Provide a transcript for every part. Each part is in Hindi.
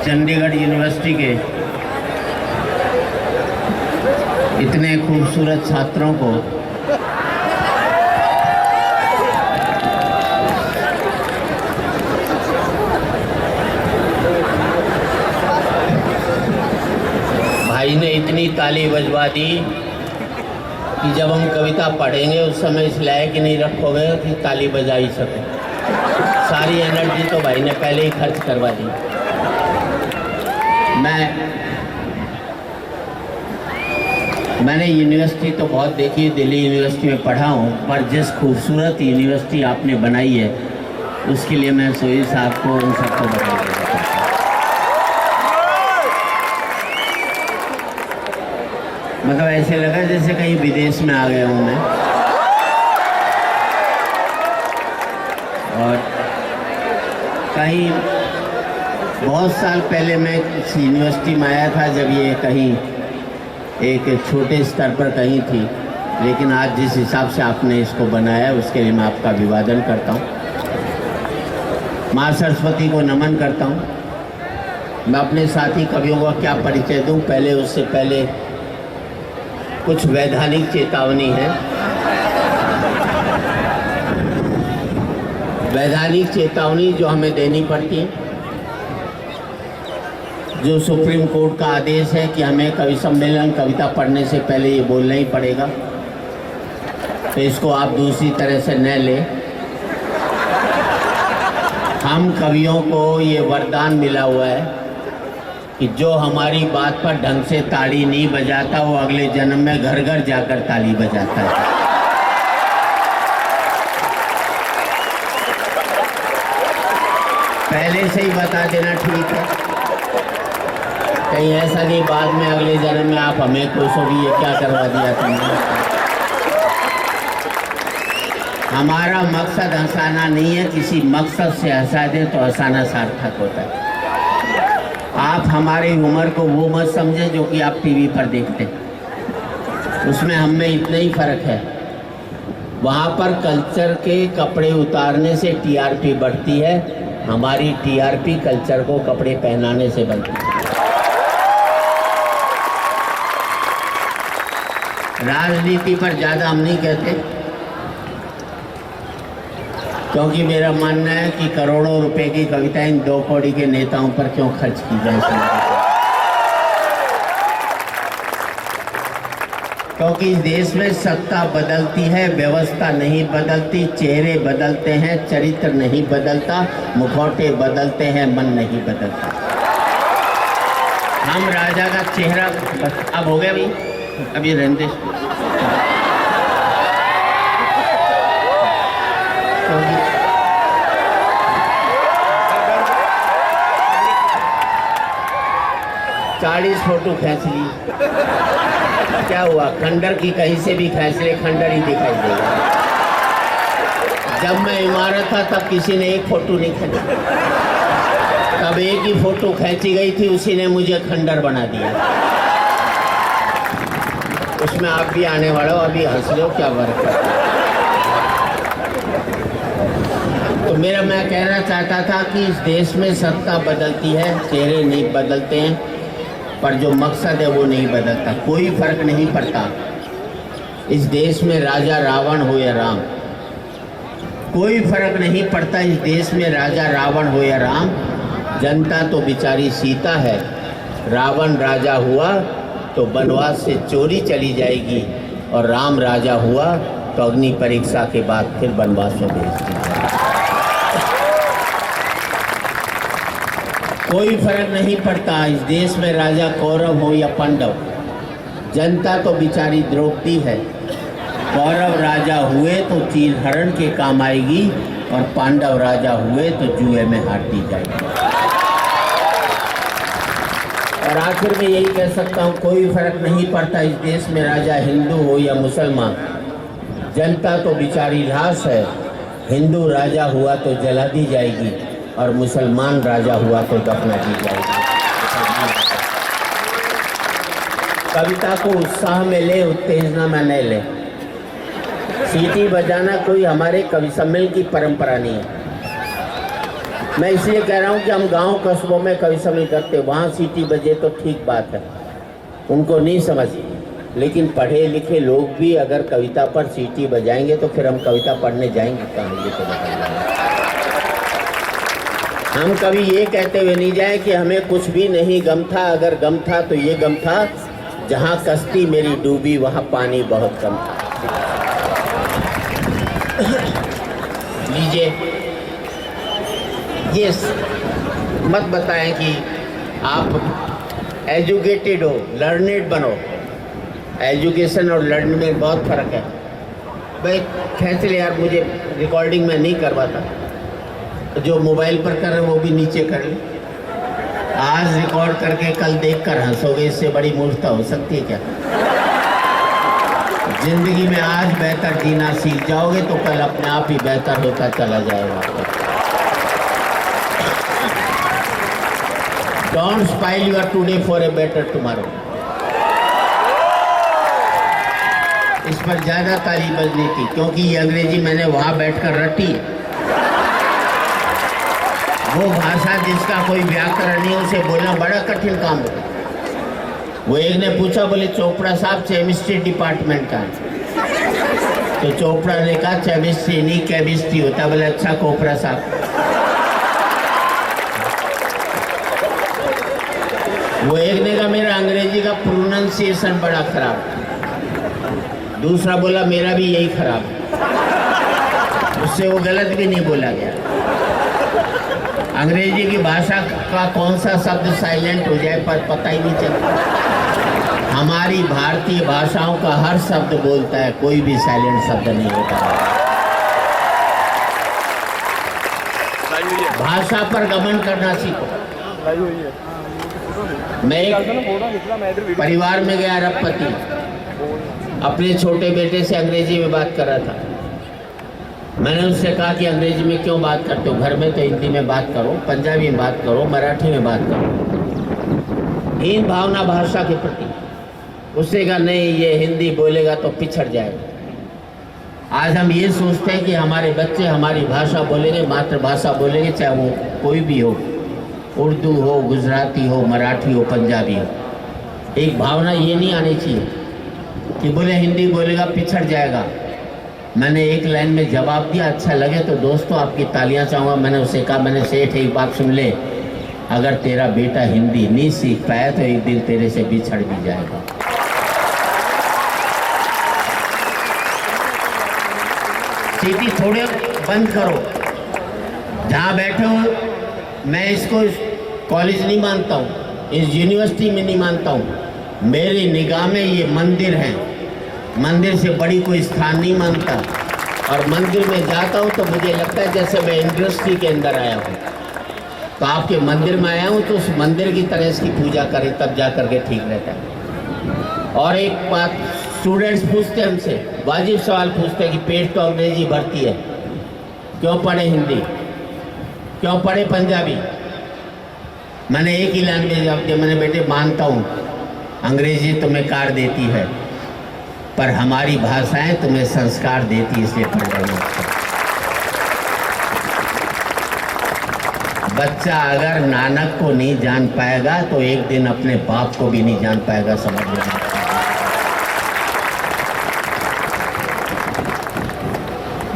चंडीगढ़ यूनिवर्सिटी के इतने खूबसूरत छात्रों को भाई ने इतनी ताली बजवा दी कि जब हम कविता पढ़ेंगे उस समय इस लायक नहीं रखोगे कि ताली बजा ही सको। सारी एनर्जी तो भाई ने पहले ही खर्च करवा दी। मैंने यूनिवर्सिटी तो बहुत देखी, दिल्ली यूनिवर्सिटी में पढ़ा हूँ, पर जिस खूबसूरत यूनिवर्सिटी आपने बनाई है उसके लिए मैं सोई साहब को, उन सबको बधाई देना चाहता हूँ। मतलब ऐसे लगा जैसे कहीं विदेश में आ गया हूँ मैं। और कहीं बहुत साल पहले मैं इस यूनिवर्सिटी में आया था जब ये कहीं एक छोटे स्तर पर कहीं थी, लेकिन आज जिस हिसाब से आपने इसको बनाया उसके लिए मैं आपका अभिवादन करता हूँ। माँ सरस्वती को नमन करता हूँ। मैं अपने साथी कवियों का क्या परिचय दूँ, पहले उससे पहले कुछ वैधानिक चेतावनी है। वैधानिक चेतावनी जो हमें देनी पड़ती है, जो सुप्रीम कोर्ट का आदेश है कि हमें कवि सम्मेलन कविता पढ़ने से पहले ये बोलना ही पड़ेगा, तो इसको आप दूसरी तरह से न लें। हम कवियों को ये वरदान मिला हुआ है कि जो हमारी बात पर ढंग से ताली नहीं बजाता वो अगले जन्म में घर घर जाकर ताली बजाता है। पहले से ही बता देना ठीक है, कहीं ऐसा नहीं बाद में अगले जन्म में आप हमें कोसोगी ये क्या करवा दिया तुमने। हमारा मकसद हंसाना नहीं है, किसी मकसद से हंसा दें तो हंसाना सार्थक होता है। आप हमारी उम्र को वो मत समझें जो कि आप टीवी पर देखते हैं, उसमें हम में इतना ही फर्क है। वहाँ पर कल्चर के कपड़े उतारने से टीआरपी बढ़ती है, हमारी टीआरपी कल्चर को कपड़े पहनाने से बढ़ती है। राजनीति पर ज़्यादा हम नहीं कहते, क्योंकि मेरा मानना है कि करोड़ों रुपए की कविताएं इन 2 कौड़ी के नेताओं पर क्यों खर्च की जाए। क्योंकि इस देश में सत्ता बदलती है, व्यवस्था नहीं बदलती। चेहरे बदलते हैं, चरित्र नहीं बदलता। मुखौटे बदलते हैं, मन नहीं बदलता। हम राजा का चेहरा अब हो गया भाई, अभी रहते 40 फोटो खींच ली, क्या हुआ? खंडर की कहीं से भी खींच ले, खंडर ही दिखाई देगा। जब मैं इमारत था तब किसी ने एक फोटो नहीं खींचा, तब एक ही फोटो खींची गई थी, उसी ने मुझे खंडर बना दिया। उसमें आप भी आने वाले हो, अभी हंस लो, क्या फर्क है। तो मैं कहना चाहता था कि इस देश में सत्ता बदलती है, चेहरे नहीं बदलते हैं, पर जो मकसद है वो नहीं बदलता। कोई फर्क नहीं पड़ता इस देश में राजा रावण हो या राम, कोई फर्क नहीं पड़ता इस देश में राजा रावण हो या राम। जनता तो बेचारी सीता है, रावण राजा हुआ तो वनवास से चोरी चली जाएगी, और राम राजा हुआ तो अग्नि परीक्षा के बाद फिर वनवास में भेज दी जाएगी। कोई फर्क नहीं पड़ता इस देश में राजा कौरव हो या पांडव, जनता तो बेचारी द्रौपदी है। कौरव राजा हुए तो चील हरण के काम आएगी, और पांडव राजा हुए तो जुए में हारती जाएगी। और आखिर में यही कह सकता हूँ, कोई फर्क नहीं पड़ता इस देश में राजा हिंदू हो या मुसलमान, जनता तो बेचारी लाश है। हिंदू राजा हुआ तो जला दी जाएगी, और मुसलमान राजा हुआ तो दफना दी जाएगी। कविता को उत्साह में ले, उत्तेजना में न ले। सीटी बजाना कोई हमारे कवि सम्मेलन की परंपरा नहीं है। मैं इसलिए कह रहा हूँ कि हम गांव कस्बों में कवि सम्मेलन करते, वहाँ सीटी बजे तो ठीक बात है, उनको नहीं समझ। लेकिन पढ़े लिखे लोग भी अगर कविता पर सीटी बजाएंगे तो फिर हम कविता पढ़ने जाएंगे कहाँ? ये तो बताइए। हम कभी ये कहते हुए नहीं जाए कि हमें कुछ भी नहीं गम था, अगर गम था तो ये गम था जहाँ कश्ती मेरी डूबी वहाँ पानी बहुत कम था। लीजिए, ये मत बताएं कि आप एजुकेटेड हो, लर्नेड बनो। एजुकेशन और लर्निंग में बहुत फ़र्क है। भाई खेच ले यार, मुझे रिकॉर्डिंग में नहीं करवाता, जो मोबाइल पर कर रहे वो भी नीचे कर ले। आज रिकॉर्ड करके कल देखकर हंसोगे, इससे बड़ी मूर्खता हो सकती है क्या? जिंदगी में आज बेहतर जीना सीख जाओगे तो कल अपने आप ही बेहतर होता चला जाएगा। Don't स्पाइल your today for a better tomorrow. इस पर ज्यादा ताली बजनी थी क्योंकि ये अंग्रेजी मैंने वहां बैठकर रटी है। वो भाषा जिसका कोई व्याकरण नहीं, उसे बोलना बड़ा कठिन काम होता। वो एक ने पूछा, बोले चोपड़ा साहब केमिस्ट्री डिपार्टमेंट का है। तो चोपड़ा ने कहा केमिस्ट्री नहीं केमिस्ट्री होता। बोले अच्छा कोपड़ा साहब। वो एक ने कहा मेरा अंग्रेजी का प्रोनाउंसिएशन बड़ा खराब। दूसरा बोला मेरा भी यही खराब है। उससे वो गलत भी नहीं बोला गया। अंग्रेजी की भाषा का कौन सा शब्द साइलेंट हो जाए पर पता ही नहीं चलता। हमारी भारतीय भाषाओं का हर शब्द बोलता है, कोई भी साइलेंट शब्द नहीं होता। भाषा पर गमन करना सीखो। मैं एक परिवार में गया, अरबपति, अपने छोटे बेटे से अंग्रेजी में बात कर रहा था। मैंने उससे कहा कि अंग्रेजी में क्यों बात करते हो, घर में तो हिंदी में बात करो, पंजाबी में बात करो, मराठी में बात करो। हीन भावना भाषा के प्रति। उससे कहा नहीं, ये हिंदी बोलेगा तो पिछड़ जाएगा। आज हम ये सोचते हैं कि हमारे बच्चे हमारी भाषा बोलेंगे, मातृभाषा बोलेंगे, चाहे वो कोई भी हो, उर्दू हो, गुजराती हो, मराठी हो, पंजाबी हो। एक भावना ये नहीं आनी चाहिए कि बोले हिंदी बोलेगा पिछड़ जाएगा। मैंने एक लाइन में जवाब दिया, अच्छा लगे तो दोस्तों आपकी तालियां चाहूँगा। मैंने उसे कहा, मैंने सेठ एक बात सुन ले, अगर तेरा बेटा हिंदी नहीं सीख पाया तो एक दिन तेरे से बिछड़ भी जाएगा। सीटी थोड़े बंद करो, जहाँ बैठे हो। मैं इसको कॉलेज नहीं मानता हूँ, इस यूनिवर्सिटी में नहीं मानता हूँ। मेरी निगाह में ये मंदिर है, मंदिर से बड़ी कोई स्थान नहीं मानता। और मंदिर में जाता हूँ तो मुझे लगता है जैसे मैं इंडस्ट्री के अंदर आया हूँ। तो आपके मंदिर में आया हूँ तो उस मंदिर की तरह इसकी पूजा करें, तब जा करके ठीक रहता है। और एक बात, स्टूडेंट्स पूछते हैं हमसे, वाजिब सवाल पूछते हैं कि पेट तो अंग्रेजी भरती है, क्यों पढ़े हिंदी, क्यों पढ़े पंजाबी। मैंने एक ही लाइन में जवाब दिया, मैंने बेटे मानता हूँ अंग्रेजी तुम्हें कार देती है, पर हमारी भाषाएं तुम्हें संस्कार देती, इसलिए पढ़ रहे हो। बच्चा अगर नानक को नहीं जान पाएगा तो एक दिन अपने बाप को भी नहीं जान पाएगा, समझ लो।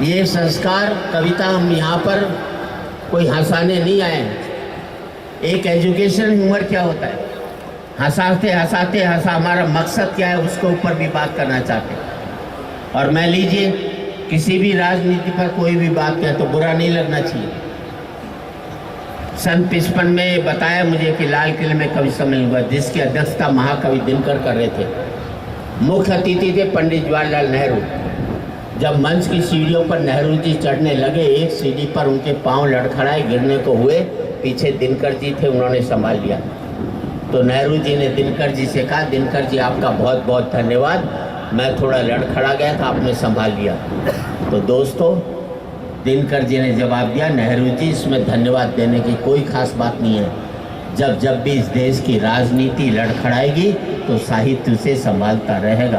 ये संस्कार कविता हम यहाँ पर कोई हंसाने नहीं आए हैं। एक एजुकेशन ह्यूमर क्या होता है, हंसाते हंसाते हंसा, हमारा मकसद क्या है उसके ऊपर भी बात करना चाहते हैं। और मैं लीजिए, किसी भी राजनीति पर कोई भी बात कहे तो बुरा नहीं लगना चाहिए। सन 55 में बताया मुझे कि लाल किले में कवि सम्मेलन हुआ, जिसकी अध्यक्षता महाकवि दिनकर कर रहे थे। मुख्य अतिथि थे पंडित जवाहरलाल नेहरू। जब मंच की सीढ़ियों पर नेहरू जी चढ़ने लगे, एक सीढ़ी पर उनके पांव लड़खड़ाए, गिरने को हुए। पीछे दिनकर जी थे, उन्होंने संभाल लिया। तो नेहरू जी ने दिनकर जी से कहा, दिनकर जी आपका बहुत बहुत धन्यवाद, मैं थोड़ा लड़खड़ा गया था, आपने संभाल लिया। तो दोस्तों, दिनकर जी ने जवाब दिया, नेहरू जी इसमें धन्यवाद देने की कोई खास बात नहीं है। जब जब भी इस देश की राजनीति लड़खड़ाएगी तो साहित्य उसे संभालता रहेगा।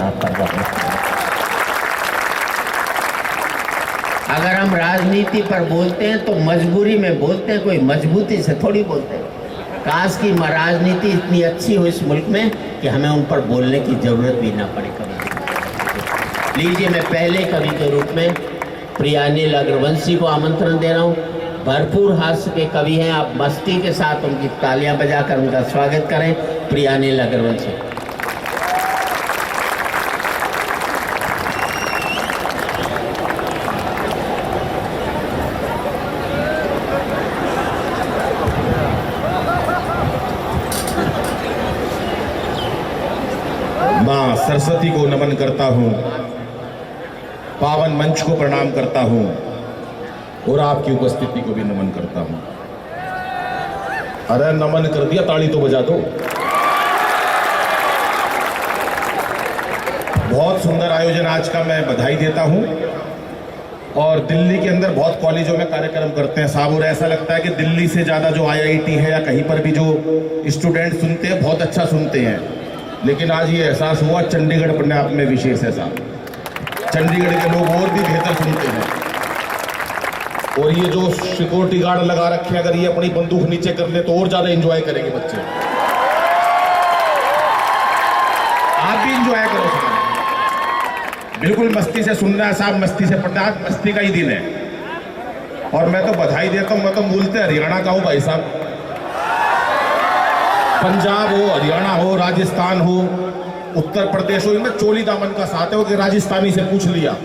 अगर हम राजनीति पर बोलते हैं तो मजबूरी में बोलते हैं, कोई मजबूती से थोड़ी बोलते हैं। काश की राजनीति इतनी अच्छी हो इस मुल्क में कि हमें उन पर बोलने की जरूरत भी ना पड़े कभी। लीजिए, मैं पहले कवि के रूप में प्रियानील अग्रवंशी को आमंत्रण दे रहा हूँ। भरपूर हास्य के कवि हैं, आप मस्ती के साथ उनकी तालियां बजाकर उनका स्वागत करें। प्रियानील अग्रवंशी। मां सरस्वती को नमन करता हूं, पावन मंच को प्रणाम करता हूं और आपकी उपस्थिति को भी नमन करता हूं। अरे नमन कर दिया, ताली तो बजा दो। बहुत सुंदर आयोजन आज का, मैं बधाई देता हूं। और दिल्ली के अंदर बहुत कॉलेजों में कार्यक्रम करते हैं साहब, और ऐसा लगता है कि दिल्ली से ज्यादा जो IIT है या कहीं पर भी जो स्टूडेंट सुनते हैं बहुत अच्छा सुनते हैं। लेकिन आज ये एहसास हुआ चंडीगढ़ अपने आप में विशेष है साहब। चंडीगढ़ के लोग और भी बेहतर सुनते हैं। और ये जो सिक्योरिटी गार्ड लगा रखे हैं, अगर ये अपनी बंदूक नीचे कर ले तो और ज्यादा एंजॉय करेंगे बच्चे। आप भी एंजॉय करो साहब, बिल्कुल मस्ती से सुनना है साहब, मस्ती से पढ़ना। आज मस्ती का ही दिन है और मैं तो बधाई देता हूँ। मैं तो मूलतः हरियाणा का हूँ भाई साहब। पंजाब हो, हरियाणा हो, राजस्थान हो, उत्तर प्रदेश हो, इनमें चोली दामन का साथ है। वो कि राजस्थानी से पूछ लिया,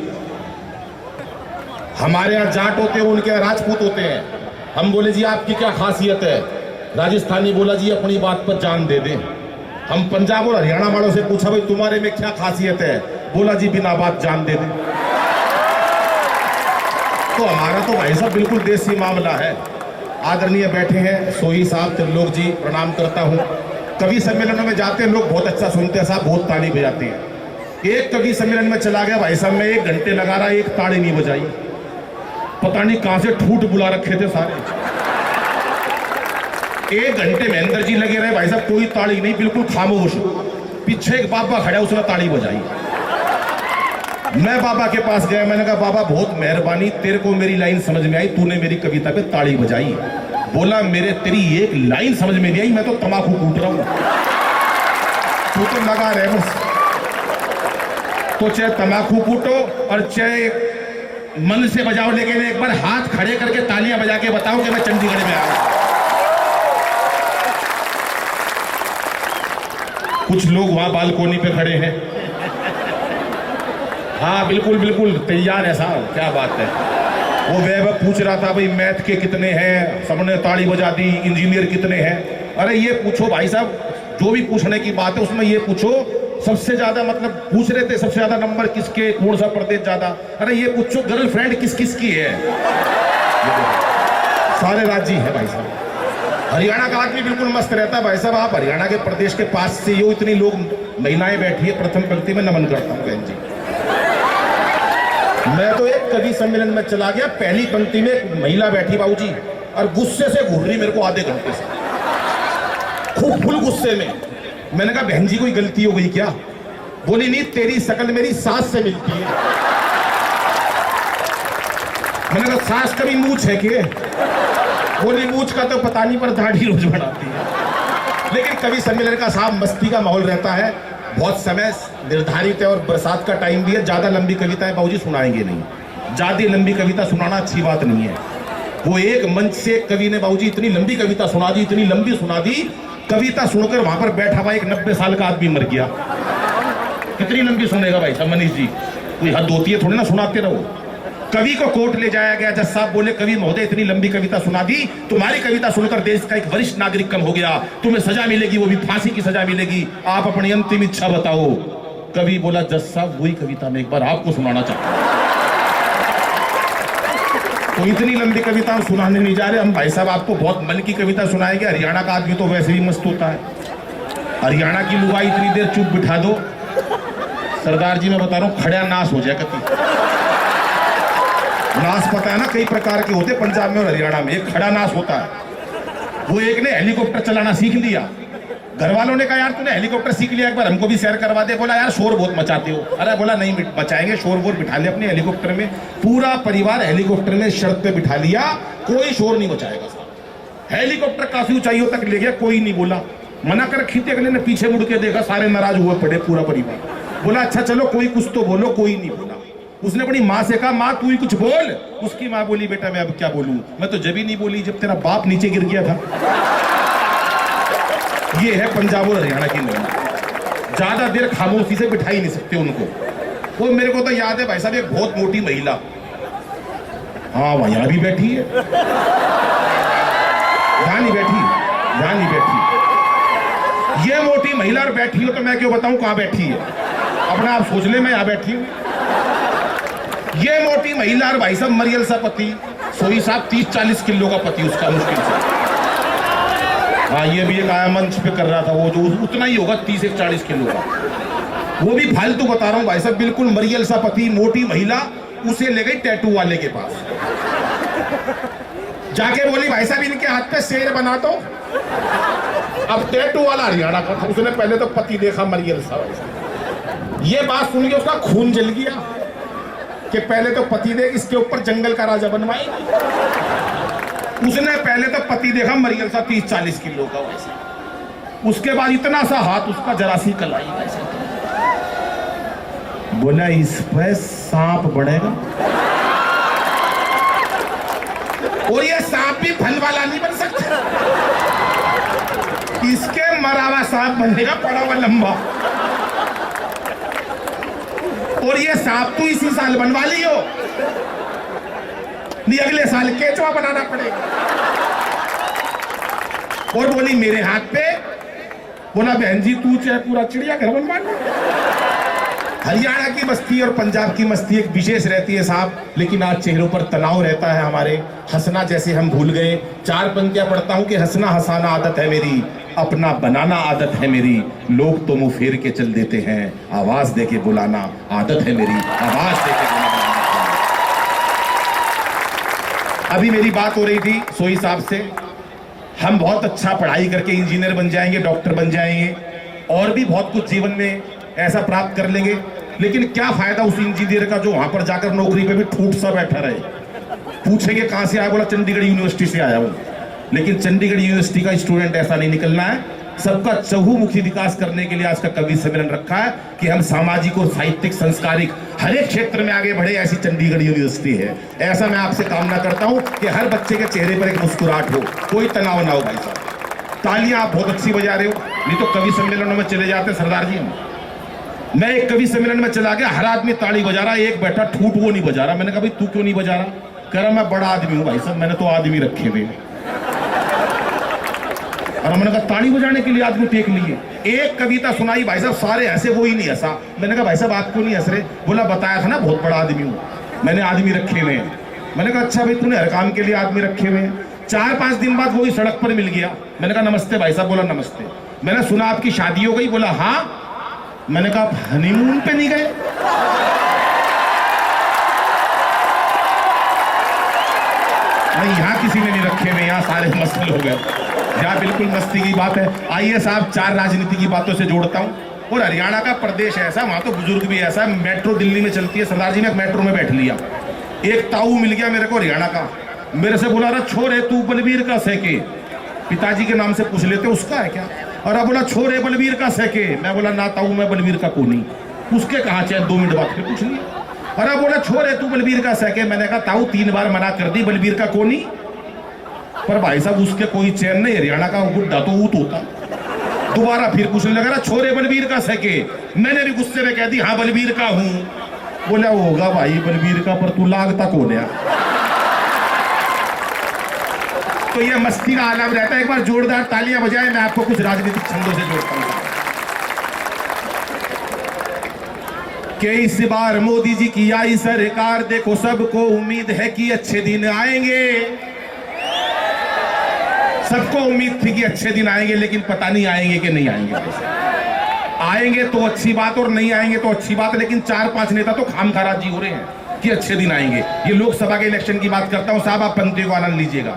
हमारे यहाँ जाट होते हैं, उनके यहाँ राजपूत होते हैं। हम बोले जी आपकी क्या खासियत है? राजस्थानी बोला जी अपनी बात पर जान दे दे। हम पंजाब और हरियाणा वालों से पूछा भाई तुम्हारे में क्या खासियत है? बोला जी बिना बात जान दे दे। तो हमारा तो भाई साहब बिल्कुल देसी मामला है। आदरणीय बैठे हैं सोही साहब, त्रिलोक जी, प्रणाम करता हूं। कवि सम्मेलनों में जाते हैं लोग बहुत अच्छा सुनते हैं साहब, बहुत ताली बजाते हैं। एक कवि सम्मेलन में चला गया भाई साहब, मैं 1 घंटे लगा रहा, एक ताली नहीं बजाई। पता नहीं कहां से ठूठ बुला रखे थे सारे। 1 घंटे महेंद्र जी लगे रहे भाई साहब, कोई ताली नहीं, बिल्कुल खामोश। पीछे एक बाबा खड़ा, उसने ताली बजाई। मैं बाबा के पास गया, मैंने कहा बाबा बहुत मेहरबानी, तेरे को मेरी लाइन समझ में आई, तूने मेरी कविता पे ताली बजाई। बोला मेरे तेरी एक लाइन समझ में नहीं आई, मैं तो तमाकू कूट रहा हूं, तू तो लगा रहे बस। तो चाहे तमाकू कूटो और चाहे मन से बजाओ, लेकिन एक बार हाथ खड़े करके तालियां बजा के बताओ कि मैं चंडीगढ़ में आया। कुछ लोग वहां बालकोनी पे खड़े हैं। हाँ बिल्कुल बिल्कुल तैयार है साहब, क्या बात है। वो वैभव पूछ रहा था भाई मैथ के कितने हैं, सबने ताली बजा दी। इंजीनियर कितने हैं? अरे ये पूछो भाई साहब, जो भी पूछने की बात है उसमें ये पूछो सबसे ज्यादा, मतलब पूछ रहे थे सबसे ज्यादा नंबर किसके, कौन सा प्रदेश ज्यादा। अरे ये पूछो गर्लफ्रेंड किस किस की है। सारे राज्य है भाई साहब। हरियाणा का आदमी बिल्कुल मस्त रहता है भाई साहब। आप हरियाणा के प्रदेश के पास से यो इतनी लोग महिलाएं बैठी है, प्रथम पंक्ति में नमन करता हूँ बहन जी। मैं तो एक कवि सम्मेलन में चला गया, पहली पंक्ति में एक महिला बैठी बाबूजी, और गुस्से से घूर रही मेरे को आधे घंटे से, खूब फुल गुस्से में। मैंने कहा बहन जी कोई गलती हो गई क्या? बोली नहीं, तेरी शकल मेरी सास से मिलती है। मैंने कहा सास कभी मूछ है क्या? बोली मूछ का तो पता नहीं, पर दाढ़ी रोज बढ़ाती है। लेकिन कवि सम्मेलन का साहब मस्ती का माहौल रहता है, बहुत समय निर्धारित है और बरसात का टाइम भी है। ज्यादा लंबी कविताएं बाबूजी सुनाएंगे नहीं, ज्यादा लंबी कविता सुनाना अच्छी बात नहीं है। वो एक मंच से कवि ने बाबूजी इतनी लंबी कविता सुना दी, इतनी लंबी सुना दी, कविता सुनकर वहां पर बैठा हुआ एक 90 साल का आदमी मर गया। कितनी लंबी सुनेगा भाई साहब मनीष जी, कोई हद होती है थोड़ी ना, सुनाते रहो। कवि को कोर्ट ले जाया गया, जज साहब बोले कवि महोदय इतनी लंबी कविता सुना दी, तुम्हारी कविता सुनकर देश का एक वरिष्ठ नागरिक कम हो गया, तुम्हें सजा मिलेगी, वो भी फांसी की सजा मिलेगी, आप अपनी अंतिम इच्छा बताओ। कवि बोला जज साहब वही कविता मैं एक बार आपको सुनाना चाहता हूं। तो इतनी लंबी कविता हम सुनाने नहीं जा रहे हम भाई साहब, आपको बहुत मन की कविता सुनाएंगे। हरियाणा का आदमी तो वैसे भी मस्त होता है। हरियाणा की लुगाई इतनी देर चुप बिठा दो, सरदार जी मैं बता रहा हूं खड़ा नाश हो जाए कति। नाश पता है ना कई प्रकार के होते पंजाब में और हरियाणा में। एक खड़ा नाश होता है, वो एक ने हेलीकॉप्टर चलाना सीख लिया, घर वालों ने कहा यार तूने हेलीकॉप्टर सीख लिया एक बार हमको भी सैर करवा दे। बोला यार शोर बहुत मचाते हो। अरे बोला नहीं बचाएंगे, शोर वोर बिठा लिया अपने हेलीकॉप्टर में, पूरा परिवार हेलीकॉप्टर में शर्त पे बिठा लिया, कोई शोर नहीं मचाएगा। हेलीकॉप्टर काफी ऊंचाइयों तक ले गया, कोई नहीं बोला, मना कर खींचे, अगले ने पीछे मुड़ के देखा, सारे नाराज हुए पड़े पूरा परिवार। बोला अच्छा चलो कोई कुछ तो बोलो, कोई नहीं बोला। उसने अपनी माँ से कहा माँ तू ही कुछ बोल। उसकी माँ बोली बेटा मैं अब क्या बोलूं, मैं तो जब ही नहीं बोली जब तेरा बाप नीचे गिर गया था। ये है पंजाब और हरियाणा की महिला, ज्यादा देर खामोशी से बिठा ही नहीं सकते उनको। वो मेरे को तो याद है भाई साहब एक बहुत मोटी महिला, हाँ वहां यहां भी बैठी है, यहां नहीं बैठी, यहां नहीं बैठी, ये मोटी महिला और बैठी हो तो मैं क्यों बताऊं कहां बैठी है, अपना आप सोच ले मैं यहां बैठी हूं। ये मोटी महिला और भाई साहब मरियल सा पति, सोई साहब 30-40 किलो का पति उसका मुश्किल से। हाँ ये भी एक आया मंच पे कर रहा था, वो जो उतना ही होगा 30-40 किलो का, वो भी फालतू बता रहा हूँ भाई साहब, बिल्कुल मरियल सा पति, मोटी महिला, उसे ले गई टैटू वाले के पास, जाके बोली भाई साहब इनके हाथ पे शेर बना दो। अब टैटू वाला हरियाणा का था, उसने पहले तो पति देखा मरियल सा, ये बात सुन के उसका खून जल गया कि पहले तो पति देख, इसके ऊपर जंगल का राजा बनवाएंगे। उसने पहले तो पति देखा मरियल सा 30-40 किलो का वैसे, उसके बाद इतना सा हाथ उसका जरा सी कलाई वैसे, बोला इस पे सांप बढ़ेगा, और ये सांप भी फल वाला नहीं बन सकता, इसके मरावा सांप बनेगा बड़ा व लंबा, और ये सांप तो इसी साल बनवा लियो, नहीं अगले साल केचुआ बनाना पड़ेगा। और बोली मेरे हाथ पे, बोला बहन जी तू चाहे पूरा चिड़ियाघर बनवा लो। हरियाणा की मस्ती और पंजाब की मस्ती एक विशेष रहती है साहब, लेकिन आज चेहरों पर तनाव रहता है हमारे, हंसना जैसे हम भूल गए। 4 पंक्तियां पढ़ता हूं कि हंसना हंसाना आदत है मेरी, अपना बनाना आदत है मेरी, लोग तो मुंह फेर के चल देते हैं, आवाज दे के बुलाना आदत है मेरी, आवाज दे के बुलाना। अभी मेरी बात हो रही थी सोई साहब से, हम बहुत अच्छा पढ़ाई करके इंजीनियर बन जाएंगे, डॉक्टर बन जाएंगे, और भी बहुत कुछ जीवन में ऐसा प्राप्त कर लेंगे, लेकिन क्या फायदा उस इंजीनियर का जो वहां पर जाकर नौकरी पे भी ठूठ सा बैठा रहे। पूछेंगे कहां से आया, बोला चंडीगढ़ यूनिवर्सिटी से आया हूं, लेकिन चंडीगढ़ यूनिवर्सिटी का स्टूडेंट ऐसा नहीं निकलना है। सबका चहुमुखी विकास करने के लिए आज का कवि सम्मेलन रखा है कि हम सामाजिक और साहित्यिक संस्कारिक हर एक क्षेत्र में आगे बढ़े, ऐसी चंडीगढ़ यूनिवर्सिटी है। ऐसा मैं आपसे कामना करता हूं कि हर बच्चे के चेहरे पर एक मुस्कुराहट हो, कोई तनाव ना हो। भाई साहब तालियां आप बहुत अच्छी बजा रहे हो, नहीं तो कवि सम्मेलनों में चले जाते सरदार जी। मैं एक कवि सम्मेलन में चला गया, हर आदमी ताली बजा रहा, एक बैठा ठूठ वो नहीं बजा रहा। मैंने कहा भाई तू क्यों नहीं बजा रहा? कह रहा मैं बड़ा आदमी हूं भाई साहब, मैंने तो आदमी रखे हुए। और मैंने कहा ताली बजाने के लिए आदमी टेक लिए। एक कविता सुनाई भाई साहब, सारे हंसे, वो ही नहीं हंसा। मैंने कहा भाई साहब आप क्यों नहीं हंस रहे? बोला बताया था ना बहुत बड़ा आदमी हूं, मैंने आदमी रखे हुए हैं। मैंने कहा अच्छा भाई तूने हर काम के लिए आदमी रखे हुए हैं। 4-5 दिन बाद वही सड़क पर मिल गया। मैंने कहा नमस्ते भाई साहब। बोला नमस्ते। मैंने सुना आपकी शादी हो गई। बोला हाँ। मैंने कहा आप हनीमून पे नहीं गए? नहीं यहाँ किसी ने नहीं रखे हुए, यहाँ सारे मस्त लोग हैं। यहाँ बिल्कुल मस्ती की बात है। आइए साहब 4 राजनीति की बातों से जोड़ता हूँ। और हरियाणा का प्रदेश ऐसा, वहां तो बुजुर्ग भी ऐसा। मेट्रो दिल्ली में चलती है, सरदार जी ने मेट्रो में बैठ लिया। एक ताऊ मिल गया मेरे को हरियाणा का, मेरे से बोला रहा छोरे तू बलबीर का सैके, पिताजी के नाम से पूछ लेते उसका है क्या? और अब बोला छोरे बलबीर का सैके। मैं बोला ना ताऊ मैं बलबीर का कोनी। उसके कहा चाहे 2 मिनट बाद फिर पूछ लिया। और अब बोला छोरे तू बलबीर का सैके। मैंने कहा ताऊ 3 बार मना कर दी बलबीर का कोनी, पर भाई साहब उसके कोई चैन नहीं। हरियाणा का बुड्ढा तो ऊत होता। दोबारा फिर पूछने लगा छोरे बलबीर का सैके। मैंने भी गुस्से में कह दी हाँ बलबीर का हूं। बोला होगा भाई बलबीर का, पर तू लागता कौन है? तो ये मस्ती का आलम रहता है। एक बार जोरदार तालियां बजाएं। मैं आपको कुछ राजनीतिक छंदों से जोड़ता हूं कि इस बार मोदी जी की आई सरकार, देखो सबको उम्मीद है कि अच्छे दिन आएंगे। सबको उम्मीद थी कि अच्छे दिन आएंगे, लेकिन पता नहीं आएंगे कि नहीं आएंगे। आएंगे तो अच्छी बात और नहीं आएंगे तो अच्छी बात, लेकिन 4-5 नेता तो खामखा राजी हो रहे हैं। कि अच्छे दिन आएंगे। ये लोकसभा के इलेक्शन की बात करता हूं साहब, आप पंक्तियों को आनंद लीजिएगा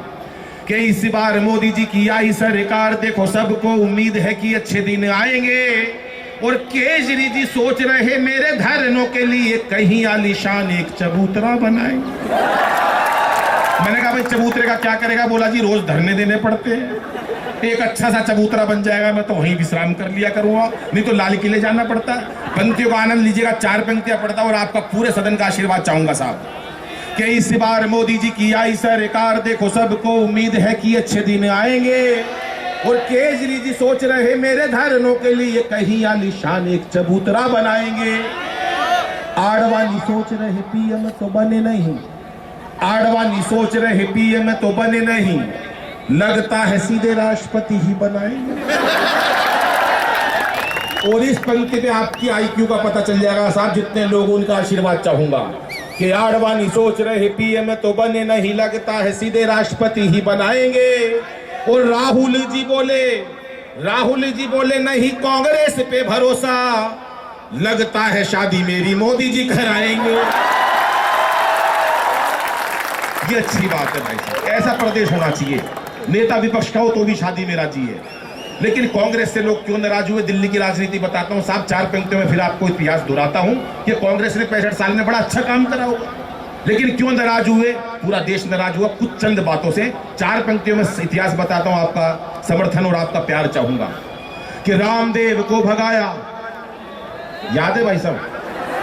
कि इस बार मोदी जी की आई सरकार, देखो सबको उम्मीद है कि अच्छे दिन आएंगे। और केजरी जी सोच रहे मेरे धरनों के लिए कहीं आलीशान एक चबूतरा बनाएंगे। मैंने कहा भाई चबूतरे का क्या करेगा? बोला जी रोज धरने देने पड़ते हैं, एक अच्छा सा चबूतरा बन जाएगा, मैं तो वहीं विश्राम कर लिया करूंगा, नहीं तो लाल किले जाना पड़ता। पंक्तियों का आनंद लीजिएगा, 4 पंक्तियां पढ़ता और आपका पूरे सदन का आशीर्वाद चाहूंगा साहब कि इस बार मोदी जी की आई सरकार, देखो सबको उम्मीद है कि अच्छे दिन आएंगे। और केजरी जी सोच रहे मेरे धरनों के लिए कहीं आलीशान एक चबूतरा बनाएंगे। आडवाणी सोच रहे पीएम तो बने नहीं, आडवाणी सोच रहे पीएम तो बने नहीं, लगता है सीधे राष्ट्रपति ही बनाएंगे। और इस पंक्ति में आपकी आईक्यू का पता चल जाएगा साहब, जितने लोग उनका आशीर्वाद चाहूंगा कि आडवाणी सोच रहे पीएम तो बने नहीं, लगता है सीधे राष्ट्रपति ही बनाएंगे। और राहुल जी बोले नहीं कांग्रेस पे भरोसा, लगता है शादी मेरी मोदी जी कराएंगे। ये अच्छी बात है भाई साहब, ऐसा प्रदेश होना चाहिए। नेता विपक्ष का हो तो भी शादी में राजी है। लेकिन कांग्रेस से लोग क्यों नाराज हुए, दिल्ली की राजनीति बताता हूं साहब, 4 पंक्तियों में फिर आपको इतिहास दोहराता हूं कि कांग्रेस ने 65 साल में बड़ा अच्छा काम करा होगा, लेकिन क्यों नाराज हुए? पूरा देश नाराज हुआ कुछ चंद बातों से। 4 पंक्तियों में इतिहास बताता हूं, आपका समर्थन और आपका प्यार चाहूंगा कि रामदेव को भगाया, याद है भाई साहब,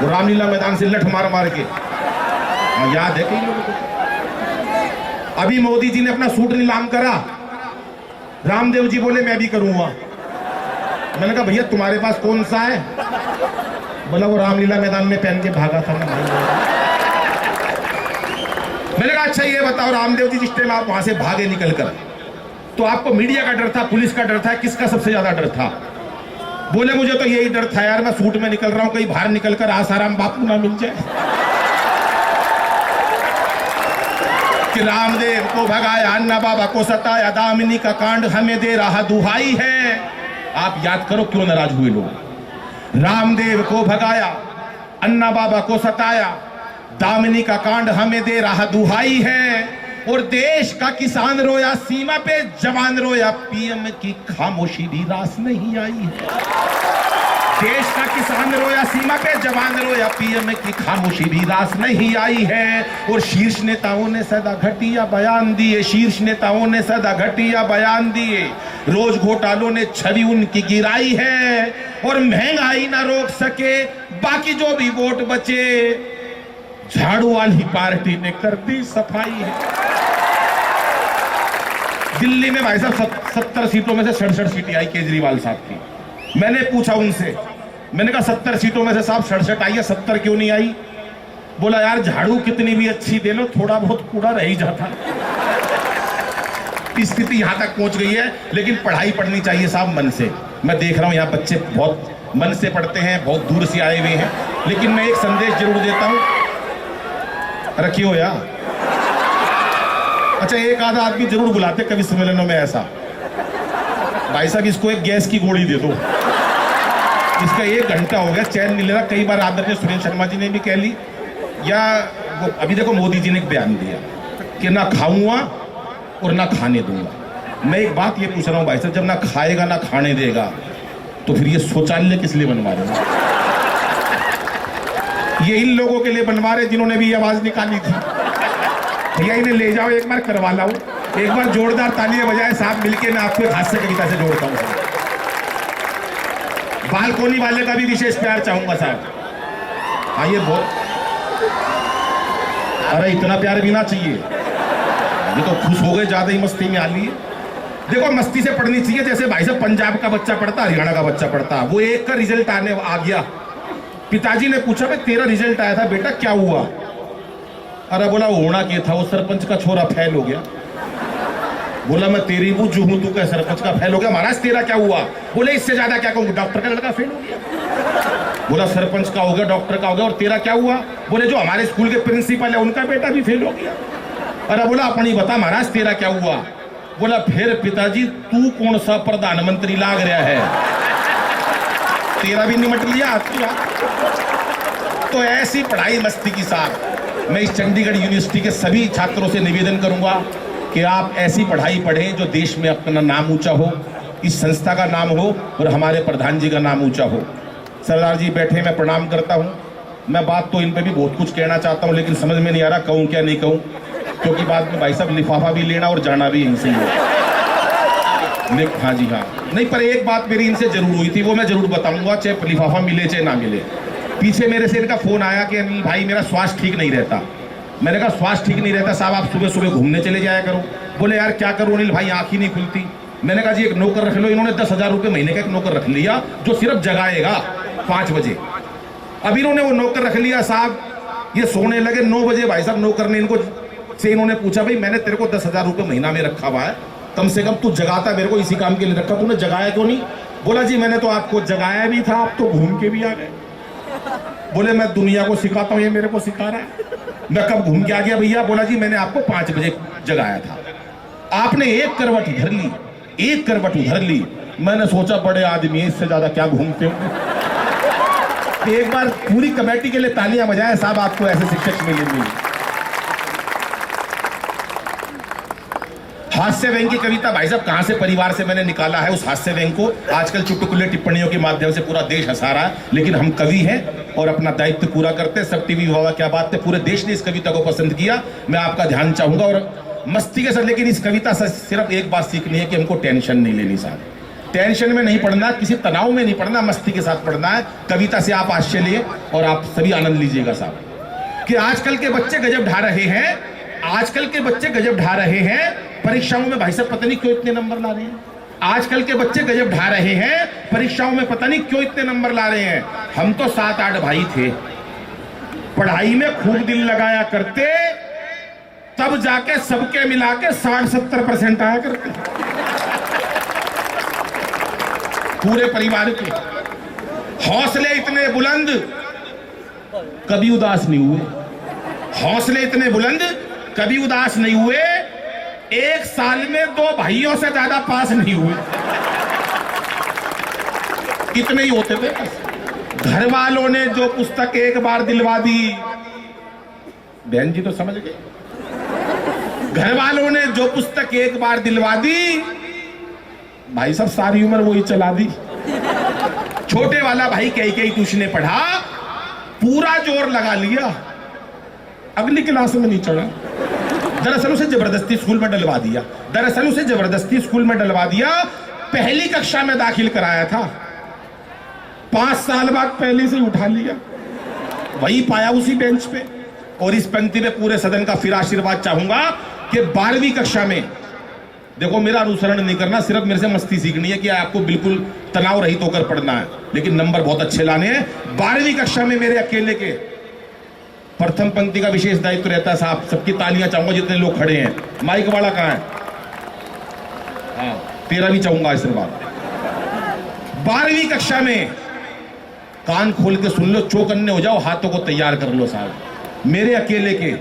वो रामलीला मैदान से लठ मार मार के, याद है कई लोगों को। अभी मोदी जी ने अपना सूट नीलाम करा, रामदेव जी बोले मैं भी करूंगा। मैंने कहा भैया तुम्हारे पास कौन सा है? बोला वो रामलीला मैदान में पहन के भागा था। मैंने कहा अच्छा ये बताओ रामदेव जी, जिस टाइम आप वहां से भागे निकल कर, तो आपको मीडिया का डर था, पुलिस का डर था, किसका सबसे ज्यादा डर था? बोले मुझे तो यही डर था यार, मैं सूट में निकल रहा हूं, कहीं बाहर निकल कर आसाराम बापू ना मिल जाए। कि रामदेव को भगाया, अन्ना बाबा को सताया, दामिनी का कांड हमें दे रहा दुहाई है। आप याद करो क्यों नाराज हुए लोग। रामदेव को भगाया, अन्ना बाबा को सताया, दामिनी का कांड हमें दे रहा दुहाई है। और देश का किसान रोया, सीमा पे जवान रोया, पीएम की खामोशी भी रास नहीं आई है। देश का किसान रोया, सीमा पे जवान रोया, पीएम की खामोशी भी रास नहीं आई है। और शीर्ष नेताओं ने सदा घटिया बयान दिए, शीर्ष नेताओं ने सदा घटिया बयान दिए, रोज घोटालों ने छवि उनकी गिराई है। और महंगाई ना रोक सके बाकी जो भी वोट बचे, झाड़ू वाली पार्टी ने कर दी सफाई है। दिल्ली में भाई साहब 70 सीटों में से 67 सीटें आई केजरीवाल साहब की। मैंने पूछा उनसे, मैंने कहा 70 सीटों में से साहब 67 आई है, 70 क्यों नहीं आई? बोला यार झाड़ू कितनी भी अच्छी दे लो, थोड़ा बहुत कूड़ा रह ही जाता। स्थिति यहां तक पहुंच गई है। लेकिन पढ़ाई पढ़नी चाहिए साहब मन से। मैं देख रहा हूं यहाँ बच्चे बहुत मन से पढ़ते हैं, बहुत दूर से आए हुए हैं। लेकिन मैं एक संदेश जरूर देता हूं, रखियो यार। अच्छा एक आधा आदमी जरूर बुलाते कवि सम्मेलनों में ऐसा, भाई साहब इसको एक गैस की गोली दे दो, इसका 1 घंटा हो गया चैन नहीं ले रहा। कई बार आदरणीय सुरेंद्र शर्मा जी ने भी कह ली, या अभी देखो मोदी जी ने एक बयान दिया कि ना खाऊंगा और ना खाने दूंगा। मैं एक बात ये पूछ रहा हूं भाई साहब, जब ना खाएगा ना खाने देगा तो फिर ये शौचालय किस लिए बनवा रहे हैं? ये इन लोगों के लिए बनवा रहे जिन्होंने भी आवाज निकाली थी। भैया इन्हें ले जाओ एक बार, करवा लाओ एक बार, जोरदार तालियां बजाए साहब मिलके। मैं आपको हास्य कविता से जोड़ता हूं साहब। बालकोनी वाले का भी विशेष प्यार चाहूंगा साहब। हाँ ये बहुत, अरे इतना प्यार भी ना चाहिए, ये तो खुश हो गए, ज्यादा ही मस्ती में आ लिए। देखो मस्ती से पढ़नी चाहिए, जैसे भाई साहब पंजाब का बच्चा पढ़ता, हरियाणा का बच्चा पढ़ता, वो एक का रिजल्ट आने आ गया, पिताजी ने पूछा भाई तेरा रिजल्ट आया था बेटा क्या हुआ? अरे बोला होना क्या था, वो सरपंच का छोरा फेल हो गया। बोला मैं तेरी बुझू हूं, तू क्या सरपंच का फेल हो गया? महाराज तेरा क्या हुआ? बोले इससे ज्यादा क्या कहूँ, डॉक्टर का लड़का फेल हो गया। बोला सरपंच का हो गया, डॉक्टर का हो गया, और तेरा क्या हुआ? बोले जो हमारे स्कूल के प्रिंसिपल है उनका बेटा भी फेल हो गया। अरे बोला अपनी बता महाराज तेरा क्या हुआ? बोला फिर पिताजी तू कौन सा प्रधानमंत्री लाग रहा है, तेरा भी निमट लिया। तो ऐसी पढ़ाई मस्ती की साथ मैं इस चंडीगढ़ यूनिवर्सिटी के सभी छात्रों से निवेदन करूंगा कि आप ऐसी पढ़ाई पढ़ें जो देश में अपना नाम ऊंचा हो, इस संस्था का नाम हो और हमारे प्रधान जी का नाम ऊंचा हो। सरदार जी बैठे, मैं प्रणाम करता हूं। मैं बात तो इन पे भी बहुत कुछ कहना चाहता हूं, लेकिन समझ में नहीं आ रहा कहूं क्या नहीं कहूं, क्योंकि बाद में भाई साहब लिफाफा भी लेना और जाना भी इनसे ही है। हाँ जी हाँ, नहीं पर एक बात मेरी इनसे जरूर हुई थी, वो मैं जरूर बताऊंगा, चाहे लिफाफा मिले चाहे ना मिले। पीछे मेरे से इनका फोन आया कि अनिल भाई मेरा स्वास्थ्य ठीक नहीं रहता। मैंने कहा स्वास्थ्य ठीक नहीं रहता साहब, आप सुबह सुबह घूमने चले जाया करो। बोले यार क्या करूं अनिल भाई, आंख ही नहीं खुलती। मैंने कहा जी एक नौकर रख लो। इन्होंने 10,000 रुपये महीने का एक नौकर रख लिया जो सिर्फ जगाएगा 5 बजे। अब इन्होंने वो नौकर रख लिया साहब, ये सोने लगे 9 बजे। भाई साहब नौकर ने इनको से इन्होंने पूछा भाई मैंने तेरे को 10,000 रुपये महीना में रखा हुआ है, कम से कम तू जगाता, मेरे को इसी काम के लिए रखा, तूने जगाया क्यों नहीं? बोला जी मैंने तो आपको जगाया भी था, आप तो घूम के भी आ गए। बोले मैं दुनिया को सिखाता हूँ, ये मेरे को सिखा रहा है। मैं कब घूम के आ गया भैया? बोला जी मैंने आपको 5 बजे जगाया था, आपने एक करवट उधर ली, एक करवट उधर ली। मैंने सोचा बड़े आदमी इससे ज्यादा क्या घूमते हो। एक बार पूरी कमेटी के लिए तालियां बजाएं साहब, आपको ऐसे शिक्षक मिलेंगे। हास्य व्यंग की कविता भाई साहब कहां से परिवार से मैंने निकाला है। उस हास्य व्यंग को आजकल चुटकुले टिप्पणियों के माध्यम से पूरा देश हंसा रहा है, लेकिन हम कवि हैं और अपना दायित्व पूरा करते हैं। सब टीवी वाला क्या बात है, पूरे देश ने इस कविता को पसंद किया। मैं आपका ध्यान चाहूंगा और मस्ती के साथ, लेकिन इस कविता से सिर्फ एक बात सीखनी है कि हमको टेंशन नहीं लेनी साहब। टेंशन में नहीं पढ़ना, किसी तनाव में नहीं पढ़ना, मस्ती के साथ पढ़ना है। कविता से आप आश्चर्य लिए और आप सभी आनंद लीजिएगा साहब। कि आजकल के बच्चे गजब ढा रहे हैं, आजकल के बच्चे गजब ढा रहे हैं परीक्षाओं में। भाई साहब पता नहीं क्यों इतने नंबर ला रहे हैं। आजकल के बच्चे गजब ढा रहे हैं परीक्षाओं में, पता नहीं क्यों इतने नंबर ला रहे हैं। हम तो 7-8 भाई थे, पढ़ाई में खूब दिल लगाया करते, तब जाके सबके मिला के 60-70% आया करते पूरे परिवार के। हौसले इतने बुलंद कभी उदास नहीं हुए, हौसले इतने बुलंद कभी उदास नहीं हुए। एक साल में 2 भाइयों से ज्यादा पास नहीं हुए, इतने ही होते थे। घर वालों ने जो पुस्तक एक बार दिलवा दी, बहन जी तो समझ गए, घर वालों ने जो पुस्तक एक बार दिलवा दी, भाई साहब सारी उम्र वही चला दी। छोटे वाला भाई कई ट्यूशने पढ़ा, पूरा जोर लगा लिया, अगली क्लास में नहीं चढ़ा। दरअसल उसे जबरदस्ती स्कूल में डलवा दिया, दरअसल उसे जबरदस्ती स्कूल में डलवा दिया। पहली कक्षा में दाखिल कराया था, 5 साल बाद पहले से उठा लिया, वही पाया उसी बेंच पे। और इस पंक्ति में पूरे सदन का फिर आशीर्वाद चाहूंगा कि 12वीं कक्षा में, देखो मेरा अनुसरण नहीं करना, सिर्फ मेरे से मस्ती सीखनी है कि आपको बिल्कुल तनाव रहित होकर पढ़ना है, लेकिन नंबर बहुत अच्छे लाने हैं। 12वीं कक्षा में मेरे अकेले के प्रथम पंक्ति का विशेष दायित्व रहता है साहब। सबकी तालियां चाहूंगा जितने लोग खड़े हैं। माइक वाला कहां है? हाँ, तेरा भी चाहूंगा आशीर्वाद। 12वीं कक्षा में कान खोल के सुन लो, चौकन्ने हो जाओ, हाथों को तैयार कर लो साहब। मेरे अकेले के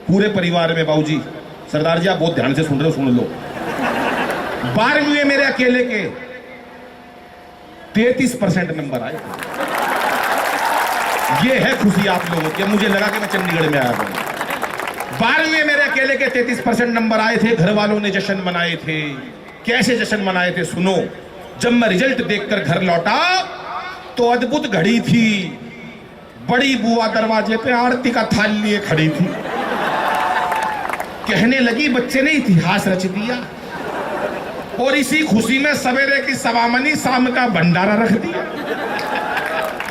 पूरे परिवार में, बाबूजी सरदार जी आप बहुत ध्यान से सुन रहे हो, सुन लो। 12वीं में मेरे अकेले के 33% नंबर आए। ये है खुशी आप लोगों की। मुझे लगा कि मैं चंडीगढ़ में आया हूं। 12वीं में मेरे अकेले के 33% नंबर आए थे। घर वालों ने जश्न मनाए थे। कैसे जश्न मनाए थे सुनो। जब मैं रिजल्ट देखकर घर लौटा तो अद्भुत घड़ी थी। बड़ी बुआ दरवाजे पे आरती का थाल लिए खड़ी थी। कहने लगी बच्चे ने इतिहास रच दिया, और इसी खुशी में सवेरे की सवामनी शाम का भंडारा रख दिया।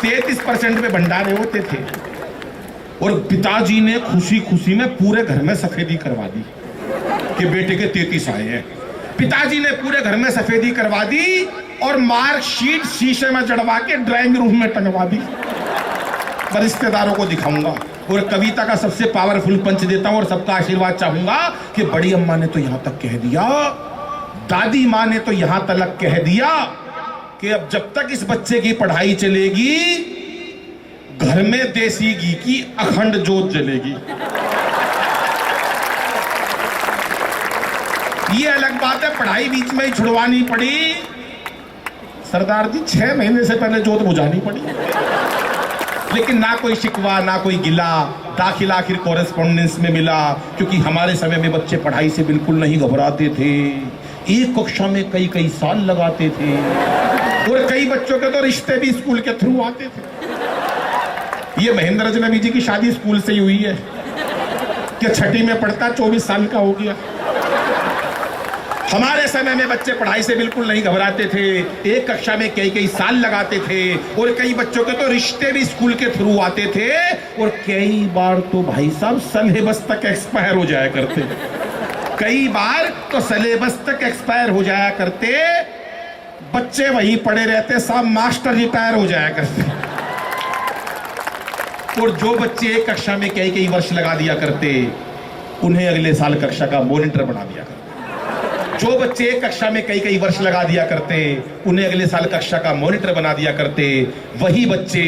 33% में भंडारे होते थे। और पिताजी ने खुशी खुशी में पूरे घर में सफेदी करवा दी कि बेटे के 33 आए हैं। पिताजी ने पूरे घर में सफेदी करवा दी और मार्कशीट शीशे में जड़वा के ड्राइंग रूम में टंगवा दी। पर रिश्तेदारों को दिखाऊंगा। और कविता का सबसे पावरफुल पंच देता हूं और सबका आशीर्वाद चाहूंगा कि बड़ी अम्मा ने तो यहां तक कह दिया, दादी माँ ने तो यहां तक कह दिया कि अब जब तक इस बच्चे की पढ़ाई चलेगी, घर में देसी घी की अखंड जोत जलेगी। ये अलग बात है पढ़ाई बीच में ही छुड़वानी पड़ी। सरदार जी 6 महीने से पहले जोत बुझानी पड़ी। लेकिन ना कोई शिकवा ना कोई गिला, दाखिला आखिर कॉरेस्पॉन्डेंस में मिला, क्योंकि हमारे समय में बच्चे पढ़ाई से बिल्कुल नहीं घबराते थे। एक कक्षा में कई कई साल लगाते थे और कई बच्चों के तो रिश्ते भी स्कूल के थ्रू आते थे। ये महेंद्र अजनबी जी की शादी स्कूल से ही हुई है कि छठी में पढ़ता 24 साल का हो गया। हमारे समय में बच्चे पढ़ाई से बिल्कुल नहीं घबराते थे, एक कक्षा में कई कई साल लगाते थे और कई बच्चों के तो रिश्ते भी स्कूल के थ्रू आते थे और कई बार तो भाई साहब सिलेबस तक एक्सपायर हो जाया करते, कई बार तो सिलेबस तक एक्सपायर हो जाया करते, बच्चे वही पढ़े रहते, सब मास्टर रिटायर हो जाया करते। और जो बच्चे एक कक्षा में कई कई वर्ष लगा दिया करते, उन्हें अगले साल कक्षा का मॉनिटर बना दिया करते। जो बच्चे एक कक्षा में कई कई वर्ष लगा दिया करते, उन्हें अगले साल कक्षा का मॉनिटर बना दिया करते। वही बच्चे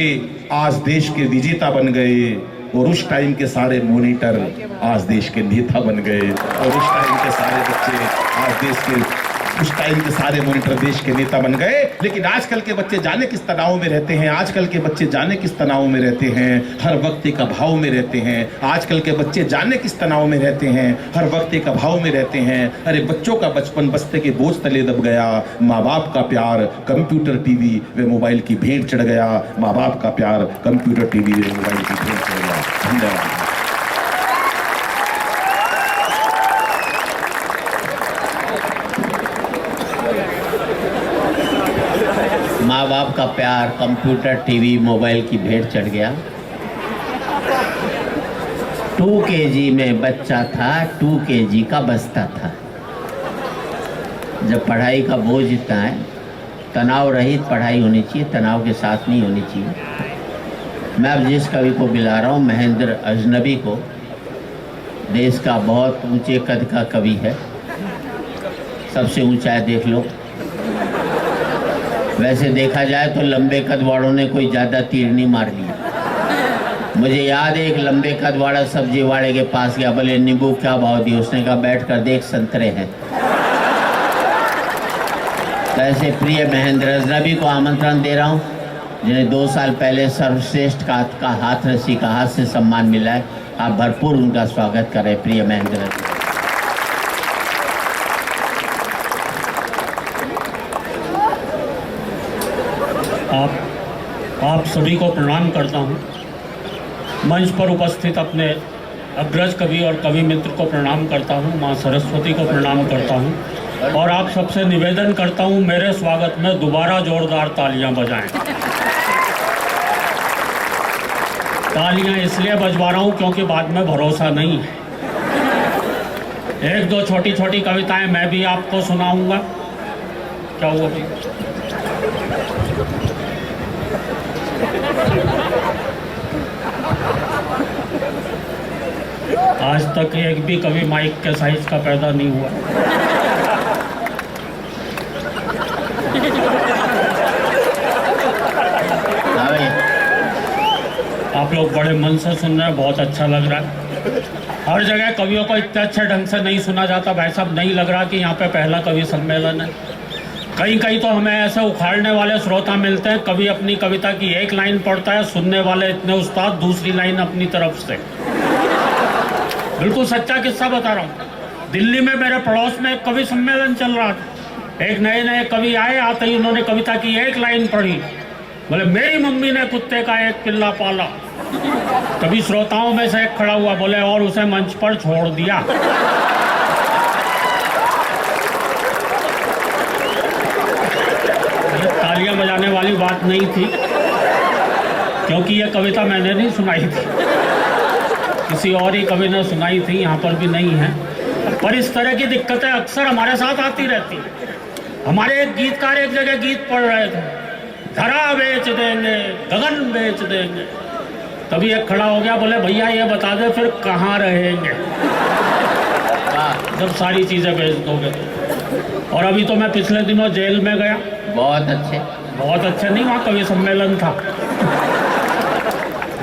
आज देश के विजेता बन गए और उस टाइम के सारे मॉनिटर आज देश के नेता बन गए और उस टाइम के सारे बच्चे आज देश के उस टाइम के सारे मॉनिटर देश के नेता बन गए। लेकिन आजकल के बच्चे जाने किस तनाव में रहते हैं, आजकल के बच्चे जाने किस तनाव में रहते हैं, हर वक्त एक अभाव में रहते हैं। आजकल के बच्चे जाने किस तनाव में रहते हैं, हर वक्त एक अभाव में रहते हैं। अरे बच्चों का बचपन बस्ते के बोझ तले दब गया, माँ बाप का प्यार कंप्यूटर टीवी व मोबाइल की भेंट चढ़ गया, माँ बाप का प्यार कंप्यूटर टीवी व मोबाइल की भेंट चढ़ गया। धन्यवाद। माँ बाप का प्यार कंप्यूटर टीवी मोबाइल की भेंट चढ़ गया। 2 kg में बच्चा था, 2 kg का बस्ता था। जब पढ़ाई का बोझ इतना है, तनाव रहित पढ़ाई होनी चाहिए, तनाव के साथ नहीं होनी चाहिए। मैं अब जिस कवि को बुला रहा हूँ, महेंद्र अजनबी को, देश का बहुत ऊंचे कद का कवि है, सबसे ऊंचा है, देख लो। वैसे देखा जाए तो लंबे कद वालों ने कोई ज़्यादा तीर नहीं मार लिया। मुझे याद है एक लंबे कद वाला सब्जी वाले के पास गया, बोले नींबू क्या भाव दिए? उसने कहा बैठ कर देख संतरे हैं। वैसे प्रिय महेंद्र अजनबी को आमंत्रण दे रहा हूँ, जिन्हें 2 साल पहले सर्वश्रेष्ठ का हाथ रसी का हाथ से सम्मान मिला है। आप भरपूर उनका स्वागत करें, प्रिय महेंद्र अजनबी। आप सभी को प्रणाम करता हूँ। मंच पर उपस्थित अपने अग्रज कवि और कवि मित्र को प्रणाम करता हूँ, माँ सरस्वती को प्रणाम करता हूँ और आप सबसे निवेदन करता हूँ मेरे स्वागत में दोबारा जोरदार तालियां बजाएं। तालियां इसलिए बजवा रहा हूँ क्योंकि बाद में भरोसा नहीं है। 1-2 छोटी छोटी कविताएं मैं भी आपको सुनाऊंगा। क्या हुआ भाई? आज तक एक भी कवि माइक के साइज का पैदा नहीं हुआ। आप लोग बड़े मन से सुन रहे हैं, बहुत अच्छा लग रहा है। हर जगह कवियों को इतने अच्छे ढंग से नहीं सुना जाता भाई साहब। नहीं लग रहा कि यहाँ पे पहला कवि सम्मेलन है। कहीं कहीं तो हमें ऐसे उखाड़ने वाले श्रोता मिलते हैं, कवि अपनी कविता की एक लाइन पढ़ता है, सुनने वाले इतने उस्ताद दूसरी लाइन अपनी तरफ से। बिल्कुल सच्चा किस्सा बता रहा हूँ। दिल्ली में मेरे पड़ोस में एक कवि सम्मेलन चल रहा था। एक नए कवि आए, आते ही उन्होंने कविता की एक लाइन पढ़ी, बोले मेरी मम्मी ने कुत्ते का एक पिल्ला पाला। कभी श्रोताओं में से एक खड़ा हुआ, बोले और उसे मंच पर छोड़ दिया। तालियां बजाने वाली बात नहीं थी, क्योंकि यह कविता मैंने नहीं सुनाई थी, किसी और ही कवि ने सुनाई थी, यहाँ पर भी नहीं है। पर इस तरह की दिक्कतें अक्सर हमारे साथ आती रहती। हमारे एक गीतकार एक जगह गीत पढ़ रहे थे, धरा बेच देंगे, गगन बेच देंगे। तभी एक खड़ा हो गया, बोले भैया ये बता दे फिर कहाँ रहेंगे जब सारी चीजें बेच दोगे तो। और अभी तो मैं पिछले दिनों जेल में गया। बहुत अच्छे नहीं, वहाँ कवि सम्मेलन था।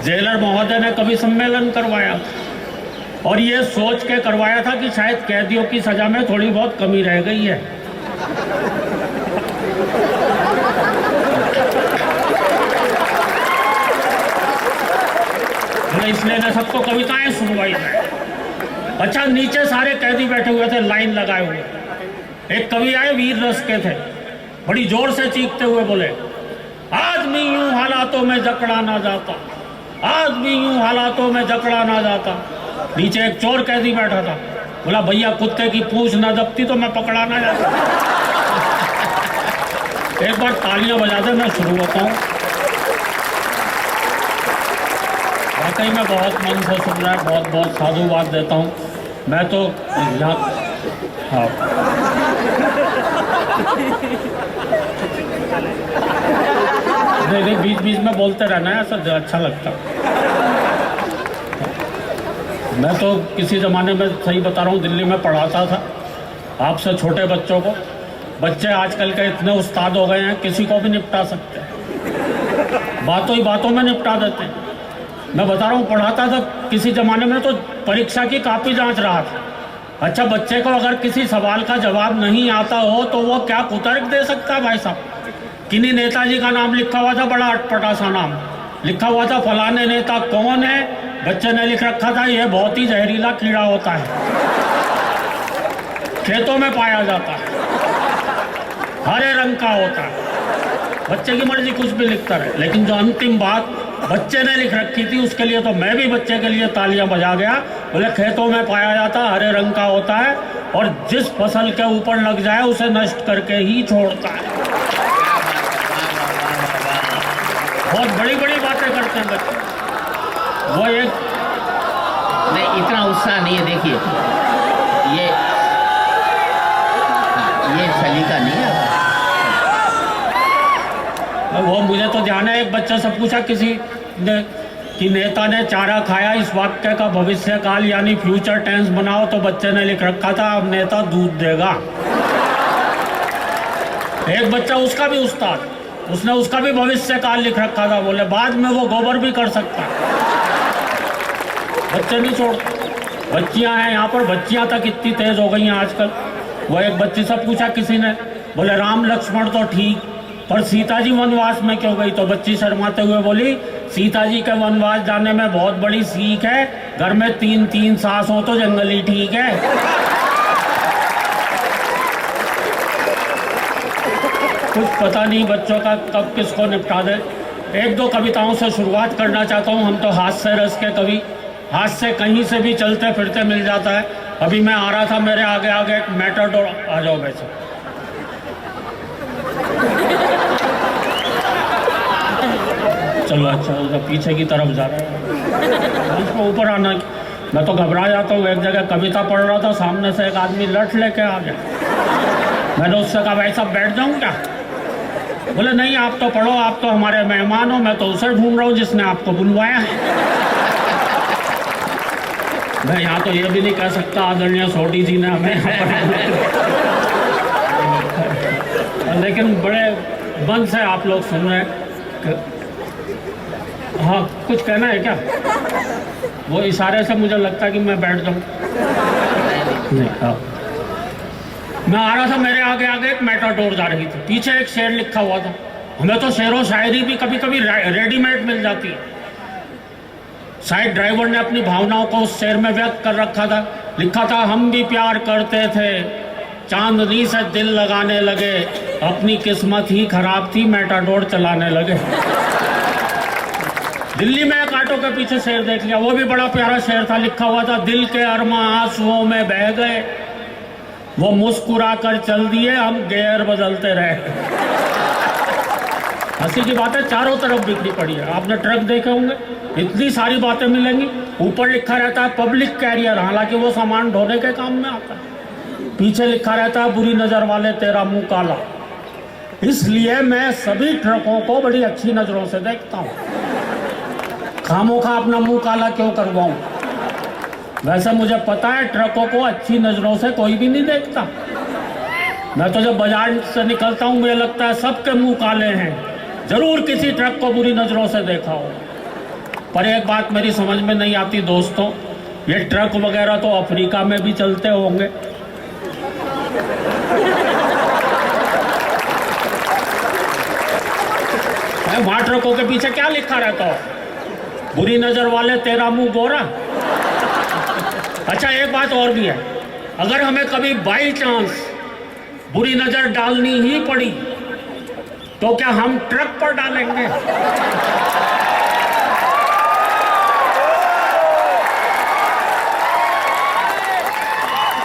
जेलर महोदय ने कवि सम्मेलन करवाया और ये सोच के करवाया था कि शायद कैदियों की सजा में थोड़ी बहुत कमी रह गई है। पुलिस ने सबको कविताएं सुनवाई है। अच्छा, नीचे सारे कैदी बैठे हुए थे लाइन लगाए हुए। एक कवि आए, वीर रस के थे, बड़ी जोर से चीखते हुए बोले, आदमी यूं हालातों में जकड़ा ना जाता, आदमी यूं हालातों में जकड़ा ना जाता। नीचे एक चोर कैदी बैठा था, बोला भैया कुत्ते की पूंछ ना दबती तो मैं पकड़ा ना जाता। एक बार तालियां बजा दे, मैं शुरू होता हूँ। वाकई में बहुत मन से सुन रहा है, बहुत बहुत साधुवाद देता हूँ मैं तो यहाँ। हाँ, नहीं बीच बीच में बोलते रहना है, ऐसा अच्छा लगता। मैं तो किसी ज़माने में, सही बता रहा हूँ, दिल्ली में पढ़ाता था आपसे छोटे बच्चों को। बच्चे आजकल के इतने उस्ताद हो गए हैं, किसी को भी निपटा सकते हैं, बातों ही बातों में निपटा देते हैं। मैं बता रहा हूँ, पढ़ाता था किसी ज़माने में तो परीक्षा की कॉपी जांच रहा था। अच्छा, बच्चे को अगर किसी सवाल का जवाब नहीं आता हो तो वो क्या कुतर्क दे सकता है भाई साहब। किन्हीं नेताजी का नाम लिखा हुआ था, बड़ा अटपटा सा नाम लिखा हुआ था, फलाने नेता कौन है। बच्चे ने लिख रखा था, यह बहुत ही जहरीला कीड़ा होता है, खेतों में पाया जाता है, हरे रंग का होता है। बच्चे की मर्जी कुछ भी लिखता रहे, लेकिन जो अंतिम बात बच्चे ने लिख रखी थी उसके लिए तो मैं भी बच्चे के लिए तालियां बजा गया। बोले खेतों में पाया जाता, हरे रंग का होता है, और जिस फसल के ऊपर लग जाए उसे नष्ट करके ही छोड़ता है। बहुत बड़ी बड़ी बातें करते हैं बच्चे। वो एक नहीं, इतना उत्साह नहीं है। देखिए ये सलीका नहीं है। वो मुझे तो ध्यान है, एक बच्चे से पूछा किसी ने कि नेता ने चारा खाया, इस वाक्य का भविष्य काल यानी फ्यूचर टेंस बनाओ, तो बच्चे ने लिख रखा था अब नेता दूध देगा। एक बच्चा, उसका भी उस्ताद, उसने उसका भी भविष्य काल लिख रखा था, बोले बाद में वो गोबर भी कर सकता है। बच्चे नहीं छोड़ते। बच्चियां हैं यहाँ पर, बच्चियां तक इतनी तेज हो गई हैं आजकल। वो एक बच्ची से पूछा किसी ने, बोले राम लक्ष्मण तो ठीक, पर सीता जी वनवास में क्यों गई। तो बच्ची शर्माते हुए बोली, सीता जी के वनवास जाने में बहुत बड़ी सीख है, घर में 3-3 सास हो तो जंगल ही ठीक है। कुछ पता नहीं बच्चों का कब किसको निपटा दे। एक दो कविताओं से शुरुआत करना चाहता हूँ। हम तो हास्य रस के कवि, हास्य कहीं से भी चलते फिरते मिल जाता है। अभी मैं आ रहा था, मेरे आगे आगे एक मैटाडोर, आ जाओ वैसे, चलो अच्छा, उधर पीछे की तरफ जा रहा है, उसको ऊपर आना। मैं तो घबरा जाता हूँ। एक जगह कविता पढ़ रहा था, सामने से एक आदमी लठ लेके आ गया। मैंने उससे कहा भाई साहब बैठ जाऊँ क्या। बोले नहीं आप तो पढ़ो, आप तो हमारे मेहमान हो, मैं तो उसे ढूंढ रहा हूँ जिसने आपको बुलवाया है। मैं यहाँ तो ये भी नहीं कह सकता आदरणीय सोडी जी ने हमें लेकिन बड़े मन से आप लोग सुन रहे हैं। हाँ, कुछ कहना है क्या। वो इशारे से मुझे लगता है कि मैं बैठ जाऊँ। हाँ, मैं आ रहा था, मेरे आगे आगे एक मेटाडोर जा रही थी, पीछे एक शेर लिखा हुआ था। हमें तो शेर व शायरी भी कभी कभी रेडीमेड मिल जाती है। शायद ड्राइवर ने अपनी भावनाओं को उस शेर में व्यक्त कर रखा था। लिखा था, हम भी प्यार करते थे, चांदनी से दिल लगाने लगे, अपनी किस्मत ही खराब थी, मेटाडोर चलाने लगे। दिल्ली में एक ऑटो के पीछे शेर देख लिया, वो भी बड़ा प्यारा शेर था। लिखा हुआ था, दिल के अरमा आंसुओं में बह गए, वो मुस्कुरा कर चल दिए, हम गेयर बदलते रहे। हंसी की बात है, चारों तरफ बिक्री पड़ी है। आपने ट्रक देखे होंगे, इतनी सारी बातें मिलेंगी। ऊपर लिखा रहता है पब्लिक कैरियर, हालांकि वो सामान ढोने के काम में आता है। पीछे लिखा रहता है, बुरी नजर वाले तेरा मुंह काला। इसलिए मैं सभी ट्रकों को बड़ी अच्छी नजरों से देखता हूँ। खामोखा अपना मुंह काला क्यों करवाऊं। वैसे मुझे पता है ट्रकों को अच्छी नजरों से कोई भी नहीं देखता। मैं तो जब बाजार से निकलता हूँ मुझे लगता है सबके मुंह काले हैं, जरूर किसी ट्रक को बुरी नजरों से देखा हो। पर एक बात मेरी समझ में नहीं आती दोस्तों, ये ट्रक वगैरह तो अफ्रीका में भी चलते होंगे। वहां ट्रकों के पीछे क्या लिखा रहता हो। बुरी नजर वाले तेरा मुंह गोरा। अच्छा एक बात और भी है, अगर हमें कभी बाई चांस बुरी नजर डालनी ही पड़ी तो क्या हम ट्रक पर डालेंगे?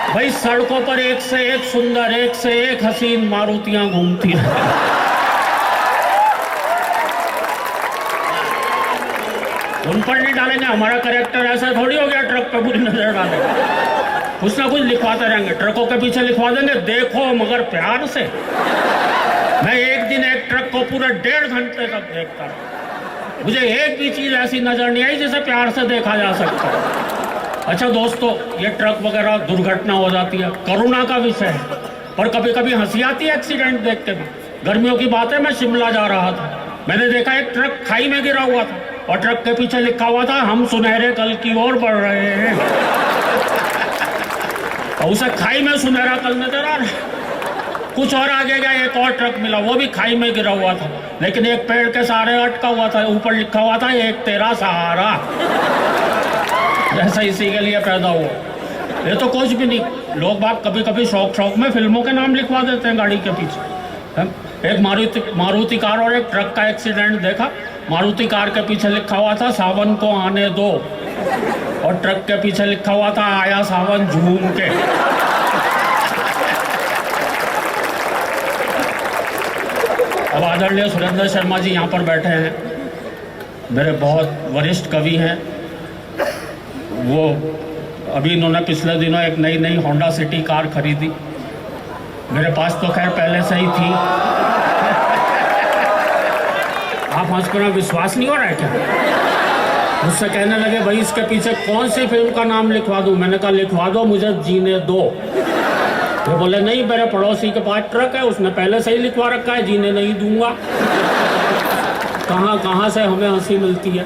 भाई सड़कों पर एक से एक सुंदर, एक से एक हसीन मारुतियां घूमती हैं। उन पर नहीं डालेंगे, हमारा कैरेक्टर ऐसा थोड़ी हो गया ट्रक पे बुरी नजर डालेंगे। कुछ ना कुछ लिखवाते रहेंगे, ट्रकों के पीछे लिखवा देंगे, देखो मगर प्यार से। मैं एक दिन एक ट्रक को पूरा 1.5 घंटे तक देखता रहा, मुझे एक भी चीज ऐसी नजर नहीं आई जिसे प्यार से देखा जा सकता है। अच्छा दोस्तों, ये ट्रक वगैरह दुर्घटना हो जाती है, करुणा का विषय है, पर कभी कभी हंसी आती है एक्सीडेंट देख के भी। गर्मियों की बात है, मैं शिमला जा रहा था, मैंने देखा एक ट्रक खाई में गिरा हुआ था और ट्रक के पीछे लिखा हुआ था, हम सुनहरे कल की ओर बढ़ रहे हैं। और उसे खाई में सुनहरा कल नजर आ रहा। कुछ और आगे गया, एक और ट्रक मिला, वो भी खाई में गिरा हुआ था, लेकिन एक पेड़ के सहारे अटका हुआ था, ऊपर लिखा हुआ था, एक तेरा सहारा। ऐसा इसी के लिए पैदा हुआ। ये तो कुछ भी नहीं, लोग बात कभी कभी शौक में फिल्मों के नाम लिखवा देते हैं गाड़ी के पीछे। एक मारुति कार और एक ट्रक का एक्सीडेंट देखा। मारुति कार के पीछे लिखा हुआ था, सावन को आने दो, और ट्रक के पीछे लिखा हुआ था, आया सावन झूम के। अब आदरणीय सुरेंद्र शर्मा जी यहाँ पर बैठे हैं, मेरे बहुत वरिष्ठ कवि हैं। वो अभी इन्होंने पिछले दिनों एक नई होंडा सिटी कार खरीदी, मेरे पास तो खैर पहले से ही थी। आप मुझको ना विश्वास नहीं हो रहा है क्या? मुझसे कहने लगे, भाई इसके पीछे कौन सी फिल्म का नाम लिखवा दूं? मैंने कहा लिखवा दो, मुझे जीने दो। वो बोले नहीं, मेरे पड़ोसी के पास ट्रक है, उसने पहले से ही लिखवा रखा है, जीने नहीं दूंगा। कहाँ से हमें हंसी मिलती है।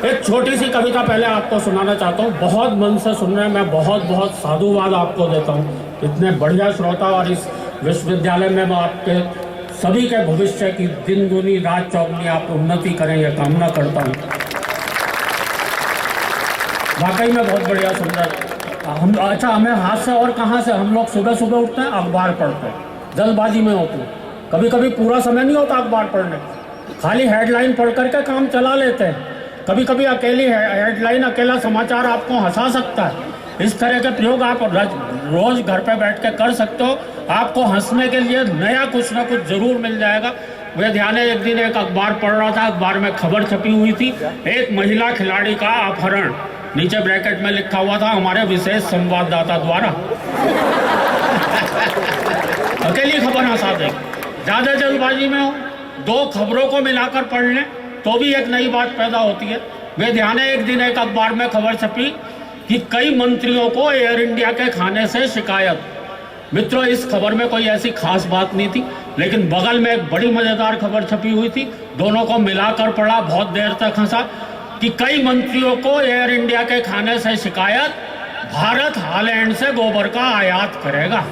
एक छोटी सी कविता पहले आपको सुनाना चाहता हूँ, बहुत मन से सुन रहे हैं, मैं बहुत साधुवाद आपको देता हूँ। इतने बढ़िया श्रोता, और इस विश्वविद्यालय में मैं आपके सभी के भविष्य की दिन दूनी रात चौगुनी आप उन्नति करें, यह कामना करता हूँ। वाकई में बहुत बढ़िया सुंदर। अच्छा, हमें हाथ से और कहाँ से, हम लोग सुबह उठते हैं, अखबार पढ़ते हैं, जल्दबाजी में होते हैं, कभी कभी पूरा समय नहीं होता अखबार पढ़ने, खाली हेडलाइन पढ़ करके काम चला लेते हैं। कभी कभी अकेली हेडलाइन, अकेला समाचार आपको हंसा सकता है। इस तरह के प्रयोग आप रोज घर पे बैठ के कर सकते हो, आपको हंसने के लिए नया कुछ ना कुछ जरूर मिल जाएगा। वे ध्यान है, एक दिन एक अखबार पढ़ रहा था, अखबार में खबर छपी हुई थी, एक महिला खिलाड़ी का अपहरण, नीचे ब्रैकेट में लिखा हुआ था, हमारे विशेष संवाददाता द्वारा। अकेली खबर हंसा देगी। ज्यादा जल्दबाजी में हो, दो खबरों को मिलाकर पढ़ लें तो भी एक नई बात पैदा होती है। वे ध्यान है, एक दिन एक अखबार में खबर छपी कि कई मंत्रियों को एयर इंडिया के खाने से शिकायत। मित्रों, इस खबर में कोई ऐसी खास बात नहीं थी, लेकिन बगल में एक बड़ी मजेदार खबर छपी हुई थी, दोनों को मिलाकर पढ़ा, बहुत देर तक हंसा कि कई मंत्रियों को एयर इंडिया के खाने से शिकायत, भारत हालैंड से गोबर का आयात करेगा।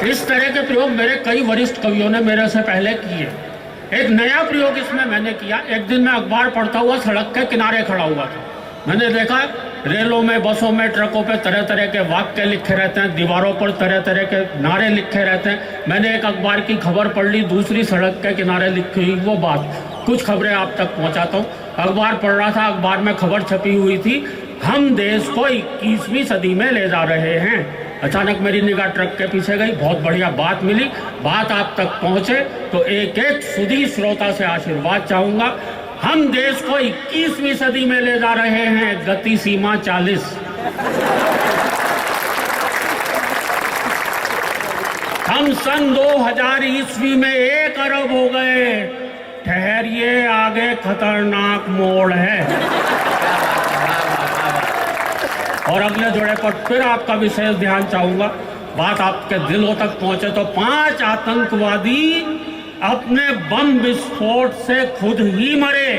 इस तरह के प्रयोग मेरे कई वरिष्ठ कवियों ने मेरे से पहले किए। एक नया प्रयोग इसमें मैंने किया। एक दिन मैं अखबार पढ़ता हुआ सड़क के किनारे खड़ा हुआ था, मैंने देखा रेलों में, बसों में, ट्रकों पे तरह तरह के वाक्य लिखे रहते हैं, दीवारों पर तरह तरह के नारे लिखे रहते हैं। मैंने एक अखबार की खबर पढ़ ली, दूसरी सड़क के किनारे लिखी हुई वो बात। कुछ खबरें आप तक पहुंचाता हूँ। अखबार पढ़ रहा था, अखबार में खबर छपी हुई थी, हम देश को 21वीं सदी में ले जा रहे हैं। अचानक मेरी निगाह ट्रक के पीछे गई, बहुत बढ़िया बात मिली। बात आप तक पहुंचे तो एक एक सुधी श्रोता से आशीर्वाद चाहूंगा। हम देश को 21वीं सदी में ले जा रहे हैं, गति सीमा 40। हम सन 2000 ईस्वी में 1 अरब हो गए, ठहरिए आगे खतरनाक मोड़ है। और अगले जोड़े पर फिर आपका विशेष ध्यान चाहूंगा, बात आपके दिलों तक पहुंचे तो 5 आतंकवादी अपने बम विस्फोट से खुद ही मरे।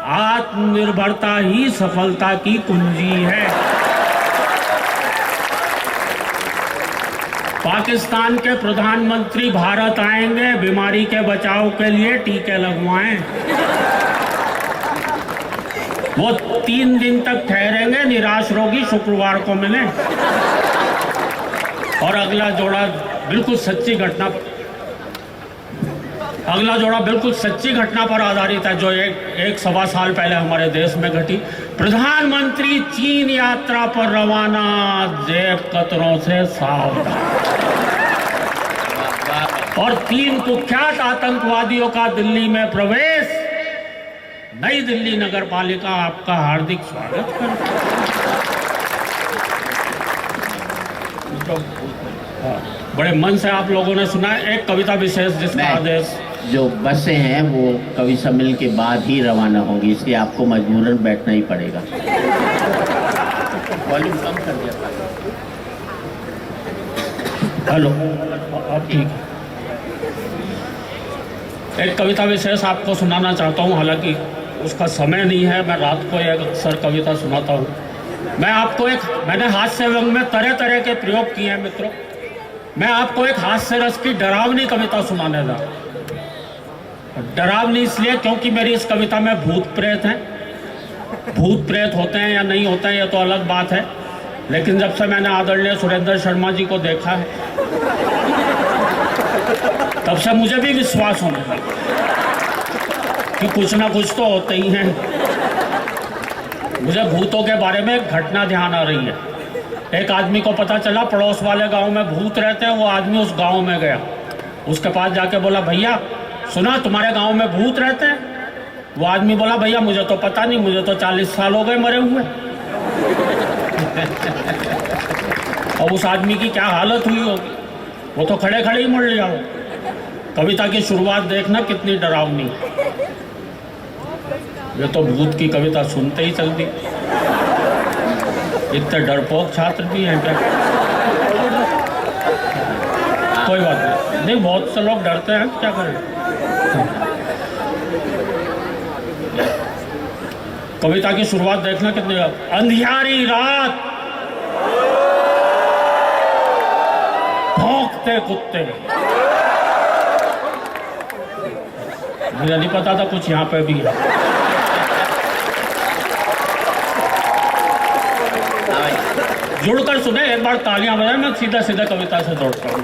आत्मनिर्भरता ही सफलता की कुंजी है। पाकिस्तान के प्रधानमंत्री भारत आएंगे, बीमारी के बचाव के लिए टीके लगवाएं। वो 3 दिन तक ठहरेंगे, निराश रोगी शुक्रवार को मिले। और अगला जोड़ा बिल्कुल सच्ची घटना पर आधारित है, जो एक सवा साल पहले हमारे देश में घटी। प्रधानमंत्री चीन यात्रा पर रवाना, जेब कतरों से सावधान। और 3 कुख्यात आतंकवादियों का दिल्ली में प्रवेश। नई दिल्ली नगर पालिका आपका हार्दिक स्वागत करती है। बड़े मन से आप लोगों ने सुना एक कविता विशेष जिसका आदेश। जो बसें हैं वो कवि सम्मेलन के बाद ही रवाना होंगी, इसलिए आपको मजबूरन बैठना ही पड़ेगा। वॉल्यूम कम कर दिया। हेलो, अब ठीक है। एक कविता विशेष आपको सुनाना चाहता हूँ, हालांकि उसका समय नहीं है। मैं रात को एक अक्सर कविता सुनाता हूँ। मैंने हास्य व्यंग में तरह तरह के प्रयोग किए हैं मित्रों। मैं आपको एक हास्य रस की डरावनी कविता सुनाने जा रहा हूँ। डरावनी इसलिए क्योंकि मेरी इस कविता में भूत प्रेत हैं। भूत प्रेत होते हैं या नहीं होते हैं ये तो अलग बात है, लेकिन जब से मैंने आदरणीय सुरेंद्र शर्मा जी को देखा है तब से मुझे भी विश्वास होने लगा कि कुछ ना कुछ तो होते ही हैं। मुझे भूतों के बारे में एक घटना ध्यान आ रही है। एक आदमी को पता चला पड़ोस वाले गांव में भूत रहते हैं। वो आदमी उस गांव में गया, उसके पास जाके बोला, भैया सुना तुम्हारे गांव में भूत रहते हैं? वो आदमी बोला, भैया मुझे तो पता नहीं, मुझे तो 40 साल हो गए मरे हुए। और उस आदमी की क्या हालत हुई होगी, वो तो खड़े खड़े ही मर लिया हो। कविता की शुरुआत देखना कितनी डरावनी। ये तो भूत की कविता सुनते ही चल दी। इतने डरपोक छात्र भी हैं क्या? कोई बात नहीं, बहुत से लोग डरते हैं, क्या करें। कविता की शुरुआत देखना कितनी। अंधियारी रात, भौंकते कुत्ते। मुझे नहीं पता था कुछ यहाँ पे भी है। जुड़कर सुने, एक बार तालियां बजाएं। मैं सीधा सीधा कविता से दौड़ता हूँ।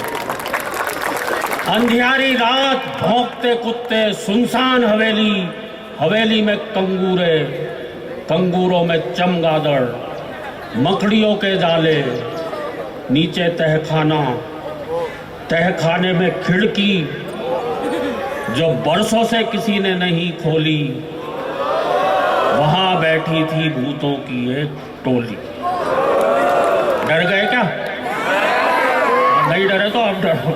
अंधियारी रात, भौंकते कुत्ते, सुनसान हवेली, हवेली में कंगूरे, कंगूरों में चमगादड़, मकड़ियों के जाले, नीचे तहखाना, तहखाने में खिड़की जो बरसों से किसी ने नहीं खोली, वहां बैठी थी भूतों की एक टोली। डर गए क्या? नहीं डरे तो अब डरो।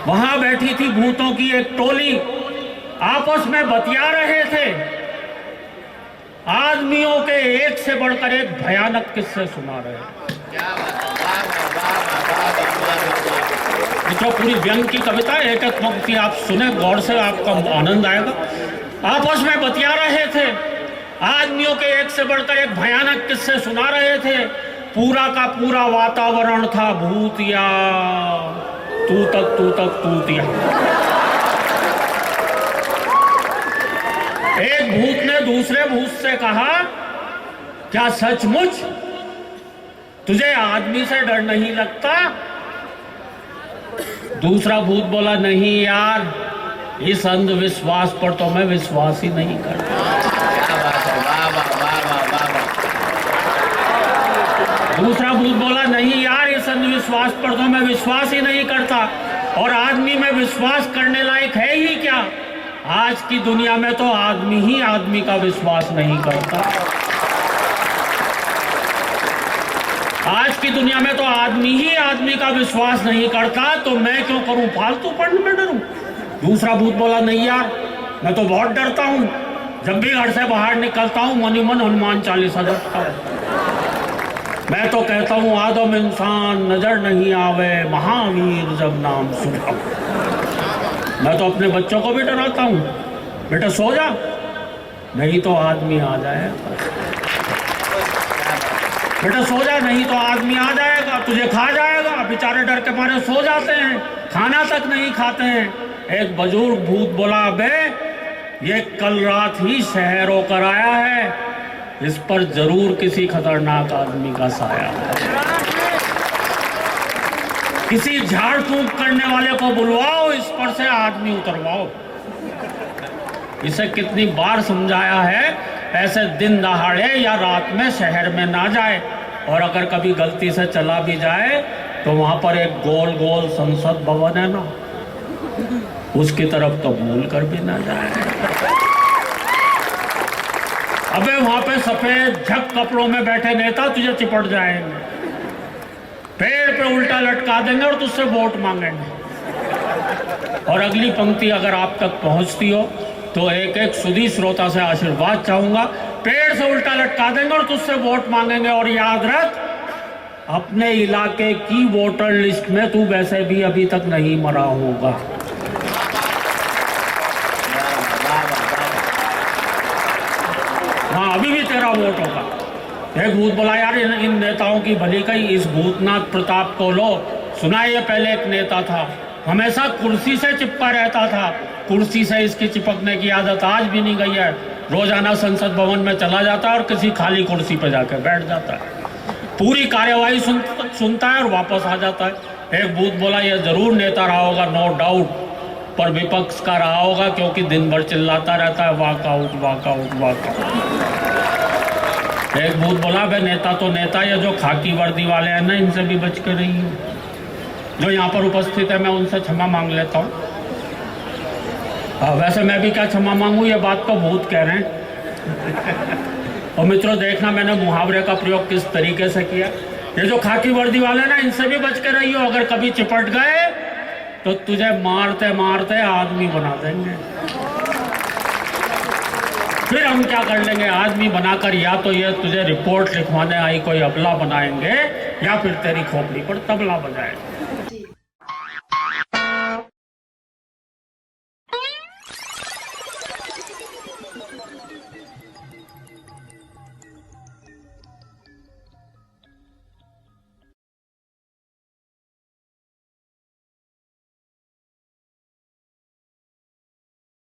वहां बैठी थी भूतों की एक टोली, आपस में बतिया रहे थे। आदमियों के एक से बढ़कर एक भयानक किस्से सुना रहे हैं। मित्रों, पूरी व्यंग की कविता, एक एक पंक्ति आप सुने गौर से, आपका आनंद आएगा। आपस में बतिया रहे थे, आदमियों के एक से बढ़कर एक भयानक किस्से सुना रहे थे। पूरा का पूरा वातावरण था भूतिया, तू तक तूतिया। एक भूत ने दूसरे भूत से कहा, क्या सचमुच तुझे आदमी से डर नहीं लगता? दूसरा भूत बोला, नहीं यार, इस अंधविश्वास पर तो मैं विश्वास ही नहीं करता। दूसरा भूत बोला, नहीं यार, इस अंधविश्वास पर तो मैं विश्वास ही नहीं करता। और आदमी में विश्वास करने लायक है ही क्या? आज की दुनिया में तो आदमी ही आदमी का विश्वास नहीं करता। आज की दुनिया में तो आदमी ही आदमी का विश्वास नहीं करता, तो मैं क्यों करूं, फालतू पढ़ने में डरूं? दूसरा भूत बोला, नहीं यार, मैं तो बहुत डरता हूं। जब भी घर से बाहर निकलता हूं मन ही मन हनुमान चालीसा जपता हूं। मैं तो कहता हूं, आदम इंसान नजर नहीं आवे, महावीर जब नाम सुना। मैं तो अपने बच्चों को भी डराता हूं, बेटा सो जा, नहीं तो आदमी आ जाएगा। बेटा सो जा, नहीं तो आदमी आ जाएगा, तुझे खा जाएगा। बेचारे डर के मारे सो जाते हैं, खाना तक नहीं खाते हैं। एक बुजुर्ग भूत बोला, अबे ये कल रात ही शहर होकर आया है, इस पर जरूर किसी खतरनाक आदमी का साया है। किसी झाड़ फूंक करने वाले को बुलवाओ, इस पर से आदमी उतरवाओ। इसे कितनी बार समझाया है ऐसे दिन दहाड़े या रात में शहर में ना जाए, और अगर कभी गलती से चला भी जाए तो वहां पर एक गोल गोल संसद भवन है ना, उसकी तरफ तो भूल कर भी ना जाए। अबे वहां पे सफेद झक कपड़ों में बैठे नेता तुझे चिपट जाएंगे, पेड़ पे उल्टा लटका देंगे और तुझसे वोट मांगेंगे। और अगली पंक्ति अगर आप तक पहुंचती हो तो एक एक सुधी श्रोता से आशीर्वाद चाहूंगा, पेड़ से उल्टा लटका देंगे और तुझसे वोट मांगेंगे। और याद रख, अपने इलाके की वोटर लिस्ट में तू वैसे भी अभी तक नहीं मरा होगा। हाँ, अभी भी तेरा वोट होगा। एक भूत बोला, यार इन नेताओं की भली कही, इस भूतनाथ प्रताप को लो। सुना, ये पहले एक नेता था, हमेशा कुर्सी से चिपका रहता था, कुर्सी से इसकी चिपकने की आदत आज भी नहीं गई है। रोजाना संसद भवन में चला जाता है और किसी खाली कुर्सी पर जाकर बैठ जाता है, पूरी कार्यवाही सुनता है और वापस आ जाता है। एक भूत बोला, यह जरूर नेता रहा होगा, नो डाउट, पर विपक्ष का रहा होगा, क्योंकि दिन भर चिल्लाता रहता है, वॉकआउट वॉकआउट वॉकआउट। एक भूत बोला, भाई नेता तो नेता, ये जो खाकी वर्दी वाले हैं ना, इनसे भी बच के रहिए। जो यहाँ पर उपस्थित है मैं उनसे क्षमा मांग लेता हूँ। वैसे मैं भी क्या क्षमा मांगू, ये बात तो भूत कह रहे हैं। और मित्रों देखना, मैंने मुहावरे का प्रयोग किस तरीके से किया। ये जो खाकी वर्दी वाले ना, इनसे भी बच के रहिए, अगर कभी चिपट गए तो तुझे मारते मारते आदमी बना देंगे। फिर हम क्या कर लेंगे, आदमी बनाकर या तो ये तुझे रिपोर्ट लिखवाने आई कोई अबला बनाएंगे, या फिर तेरी खोपड़ी पर तबला बजाएंगे।